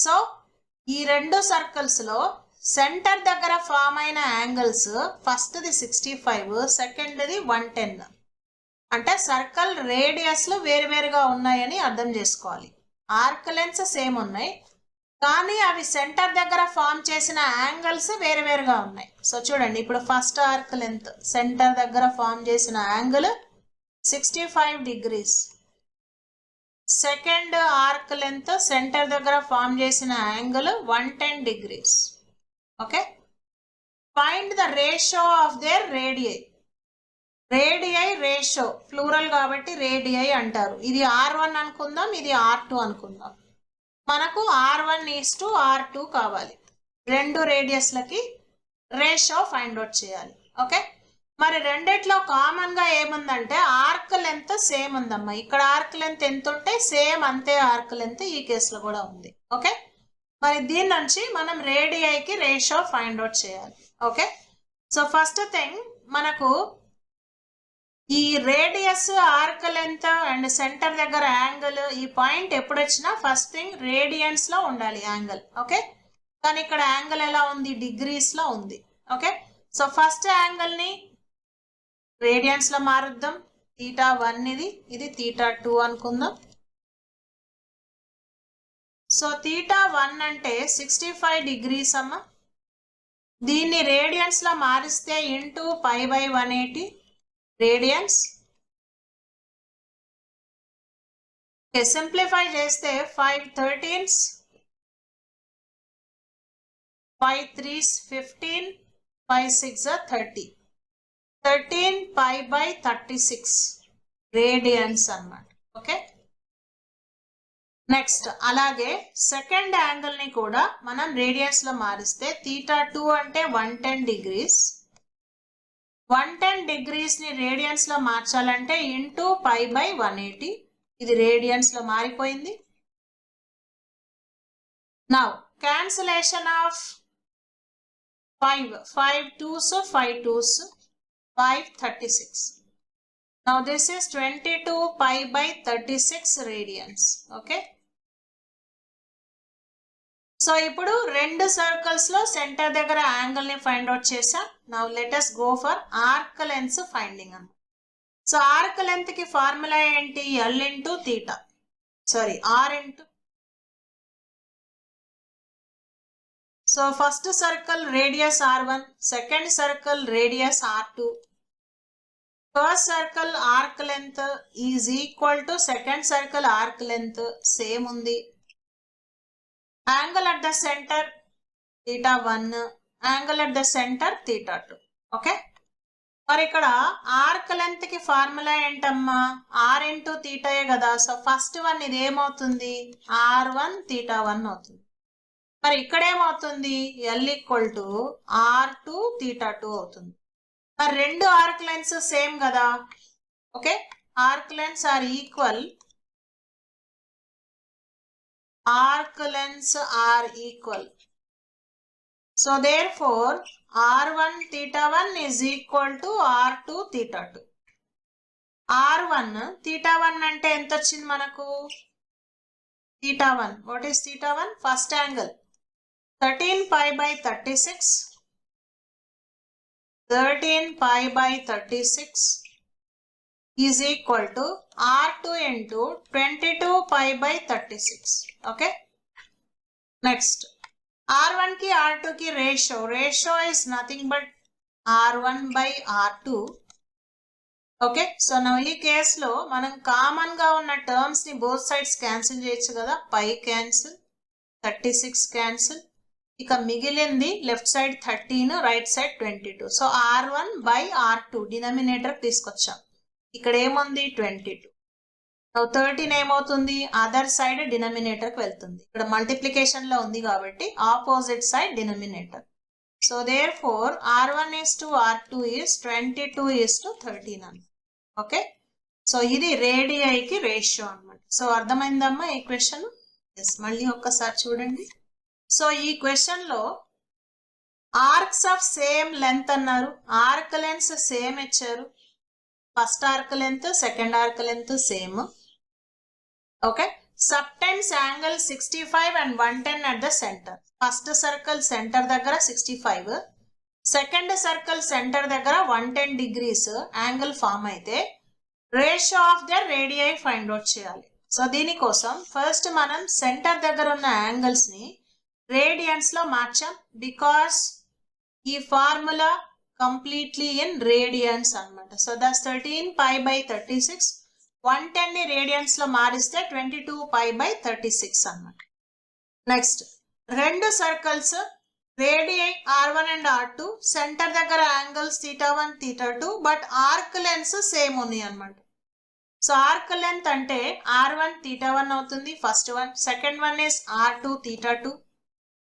So ఈ రెండు సర్కిల్స్ లో సెంటర్ దగ్గర ఫామ్ అయిన angles first the 65, second the 110. అంటే సర్కిల్ రేడియస్ లు వేరువేరుగా ఉన్నాయని అర్థం చేసుకోవాలి. ఆర్క్ లెంత్స్ సేమ్ ఉన్నాయి కానీ అవి సెంటర్ దగ్గర ఫామ్ చేసిన యాంగిల్స్ వేరువేరుగా ఉన్నాయి. సో చూడండి, ఇప్పుడు ఫస్ట్ ఆర్క్ లెంత్ సెంటర్ దగ్గర ఫామ్ చేసిన angle 65 degrees. Second arc length centre దగ్గర ఫామ్ చేసిన angle 110 degrees. Okay, find the ratio of their radii. Ratio plural కాబట్టి రేడియై అంటారు. ఇది R1 అనుకుందాం, ఇది R2 అనుకుందాం. మనకు R1:R2 కావాలి. రెండు రేడియస్లకి రేషియో ఫైండ్ అవుట్ చేయాలి. ఓకే, మరి రెండిట్లో కామన్ గా ఏముందంటే ఆర్క్ లెంత్ సేమ్ ఉందమ్మా. ఇక్కడ ఆర్క్ లెంత్ ఎంత ఉంటే సేమ్ అంతే ఆర్క్ లెంత్ ఈ కేసులో కూడా ఉంది. ఓకే, మరి దీని నుంచి మనం రేడియైకి రేషియో ఫైండ్ అవుట్ చేయాలి. ఓకే, సో ఫస్ట్ థింగ్ మనకు ఈ radius, arc length and centre దగ్గర యాంగిల్, ఈ పాయింట్ ఎప్పుడు వచ్చినా ఫస్ట్ థింగ్ రేడియన్స్ లో ఉండాలి యాంగిల్. ఓకే, కానీ ఇక్కడ యాంగిల్ ఎలా ఉంది, డిగ్రీస్ లో ఉంది. ఓకే, సో ఫస్ట్ యాంగిల్ ని రేడియన్స్ లో మారుద్దాం. θ1 ఇది θ2 అనుకుందాం. సో θ1 అంటే 65 degrees అమ్మ. దీన్ని రేడియన్స్ లో మారిస్తే ఇంటూ π/180 రేడియన్స్. సింప్లిఫై చేస్తే 5 13s, 5 3s 15, 5 6 30, 13 π/36 రేడియన్స్ అన్నమాట. ఓకే, నెక్స్ట్ అలాగే సెకండ్ యాంగిల్ ని కూడా మనం రేడియన్స్ లో మారిస్తే θ2 అంటే 110 degrees. 110 degrees ని రేడియన్స్ లో మార్చాలంటే ఇంటూ π/180. ఇది రేడియన్స్ లో మారిపోయింది. Now cancellation of 5 2s 5 2s 5 36. Now this is 22 π/36 radians. Okay, so ఇప్పుడు రెండు సర్కిల్స్ లో సెంటర్ దగ్గర యాంగిల్ ని ఫైండ్ అవుట్ చేసాం. Now let us go for arc length finding అన్నమాట. సో ఆర్క్ లెంత్ కి ఫార్ములా ఏంటి, L into theta, sorry R into. So first circle radius R1, second circle radius R2. First circle arc length is equal to second circle arc length, same ఉంది. Angle at the centre θ1, angle at the centre θ2. Okay, మరి ఇక్కడ ఆర్క్ లెంత్ కి ఫార్ములా ఏంటమ్మా, R ఇంటూ తీటాయే కదా. సో ఫస్ట్ వన్ ఇది ఏమవుతుంది, R1 θ1 అవుతుంది. మరి ఇక్కడ ఏమవుతుంది, L ఈక్వల్ టు R2 θ2 అవుతుంది. మరి రెండు ఆర్క్ లెన్స్ సేమ్ కదా. Okay, arc lengths are equal, arc lengths are equal. So therefore R1 θ1 is equal to R2 θ2. R1 θ1 అంటే ఎంత వచ్చింది మనకు, θ1, what is θ1, first angle 13 π/36, 13 π/36 is equal to R2 into 22 π/36. Okay, next R1 ki R2 ki ratio is nothing but R1 by R2. Okay, so now ఈ కేస్ లో మనం కామన్ గా ఉన్న టర్మ్స్ ని బోత్ సైడ్స్ క్యాన్సిల్ చేయొచ్చు కదా. పై క్యాన్సిల్, 36 క్యాన్సిల్, ఇక మిగిలింది left side 13, right side 22. So R1 by R2 denominator తీసుకొచ్చాం. ఇక్కడ ఏముంది 22. 13 ఏమవుతుంది, అదర్ సైడ్ డినామినేటర్ కి వెళ్తుంది. ఇక్కడ మల్టిప్లికేషన్ లో ఉంది కాబట్టి opposite side denominator. So therefore R1 is to R2 is 22 is to 13 అన్నమాట. ఓకే, సో ఇది రేడియైకి రేషియో అన్నమాట. సో అర్థమైందమ్మా ఈ క్వశ్చన్. ఎస్, మళ్ళీ ఒక్కసారి చూడండి. సో ఈ క్వశ్చన్ లో ఆర్క్స్ ఆఫ్ సేమ్ లెంత్ అన్నారు, ఆర్క్ లెన్స్ సేమ్ ఇచ్చారు. First arc length, second arc length same. Okay, subtends angle 65 and 110 at the center. First circle centre దగ్గర 65, సెకండ్ సర్కిల్ సెంటర్ దగ్గర 110 degrees యాంగిల్ ఫామ్ అయితే ratio of the radii find out చేయాలి. సో దీనికోసం ఫస్ట్ మనం సెంటర్ దగ్గర ఉన్న యాంగిల్స్ ని రేడియన్స్ లో మార్చాం, బికాస్ ఈ ఫార్ములా completely in radians అన్నమాట. సో దస్ 13 π/36, 110 ని రేడియన్స్ లో మారిస్తే 22 π/36 అన్నమాట. నెక్స్ట్ రెండు circles radii R1 and R2, centre దగ్గర angles θ1 θ2, but arc lengths same ఉన్నాయి అన్నమాట. సో ఆర్క్ లెంత్ అంటే r1 θ1 అవుతుంది first one. Second one is r2 θ2.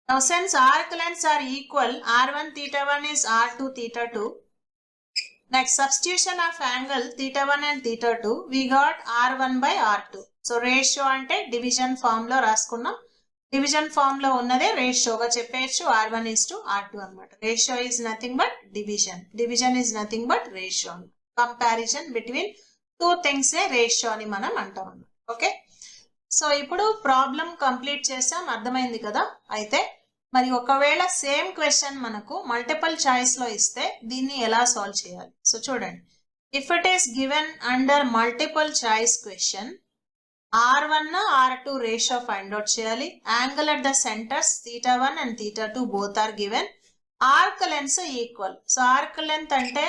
Now since arc lengths are equal, r1 θ1 is r2 θ2. Next substitution of angle θ1 and θ2, we got r1 by r2. So ratio అంటే division form లో రాసుకున్నాం. డివిజన్ ఫార్మ్ లో ఉన్నదే రేషియోగా చెప్పేయచ్చు. r1 is to r2 అన్నమాట. Ratio is nothing but division. Division is nothing but ratio. Comparison between two things a ratio అని మనం అంటాం అన్నమాట. ఓకే, సో ఇప్పుడు ప్రాబ్లం కంప్లీట్ చేసాం, అర్థమైంది కదా. అయితే మరి ఒకవేళ సేమ్ క్వశ్చన్ మనకు మల్టిపుల్ చాయిస్ లో ఇస్తే దీన్ని ఎలా సాల్వ్ చేయాలి? సో చూడండి, if it is given under multiple choice question, r1 r2 ratio find out చేయాలి. Angle at the centres θ1 and θ2 both are given. Arc lengths equal. So arc length అంటే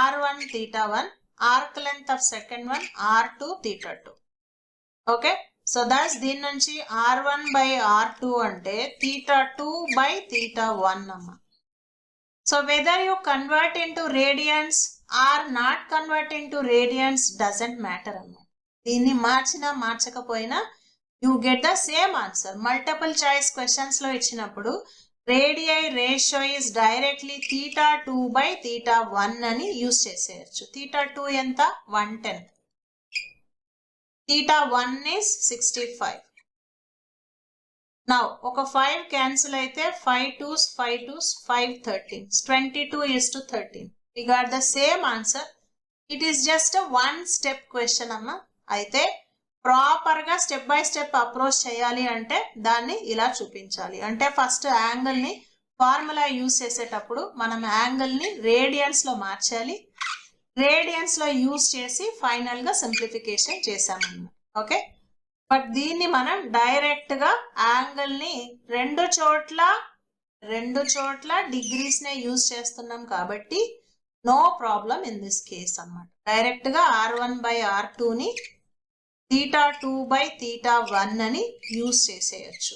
r1 θ1, arc length of second one r2 θ2. Okay, so thus దీని నుంచి r1 బై r2 అంటే θ2 బై θ1 అమ్మ. So whether you convert into radians or not convert into radians doesn't matter అమ్మ. దీన్ని మార్చినా మార్చకపోయినా you get the same answer. Multiple choice questions లో ఇచ్చినప్పుడు radii ratio is directly θ2 by θ1 అని యూజ్ చేసేయచ్చు. θ2 ఎంత? 110. θ1 is 65. Now ఒక 5 క్యాన్సిల్ అయితే 5 2s 5 2s 5 13s 22 is to 13. We got the same answer. It is just a one step question అమ్మా. అయితే ప్రాపర్ గా స్టెప్ బై స్టెప్ అప్రోచ్ చేయాలి అంటే దాన్ని ఇలా చూపించాలి. అంటే ఫస్ట్ యాంగిల్ ని ఫార్ములా యూజ్ చేసేటప్పుడు మనం యాంగిల్ ని రేడియన్స్ లో మార్చాలి. రేడియన్స్ లో యూజ్ చేసి ఫైనల్ గా సింప్లిఫికేషన్ చేసామన్నమాట. ఓకే, బట్ దీన్ని మనం డైరెక్ట్ గా యాంగిల్ ని రెండు చోట్ల డిగ్రీస్ నే యూజ్ చేస్తున్నాం కాబట్టి no problem in this case అన్నమాట. డైరెక్ట్ గా r1 బై r2 ని θ2 బై θ1 అని యూజ్ చేసేయచ్చు.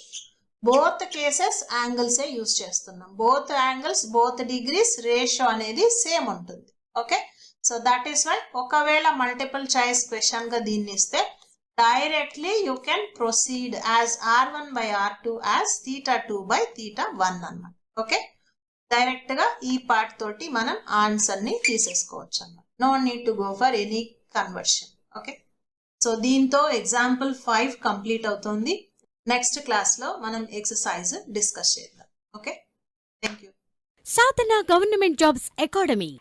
బోత్ కేసెస్ యాంగిల్స్ ఏ యూజ్ చేస్తున్నాం. Both angles both degrees ratio అనేది సేమ్ ఉంటుంది. Okay, so that is why ఒకవేళ మల్టిపుల్ చాయిస్ క్వశ్చన్ గా దీన్ని ఇస్తే directly you can proceed as r1 by r2 as θ2 by θ1 అన్నమాట. ఓకే, డైరెక్ట్ గా ఈ పార్ట్ తోటి మనం ఆన్సర్ ని తీసేసుకోవచ్చు అన్నమాట. No need to go for any conversion. Okay, so దీంతో ఎగ్జాంపుల్ 5 కంప్లీట్ అవుతుంది. నెక్స్ట్ క్లాస్ లో మనం ఎక్సర్సైజ్ డిస్కస్ చేద్దాం. Okay, thank you. Sadhana government jobs academy.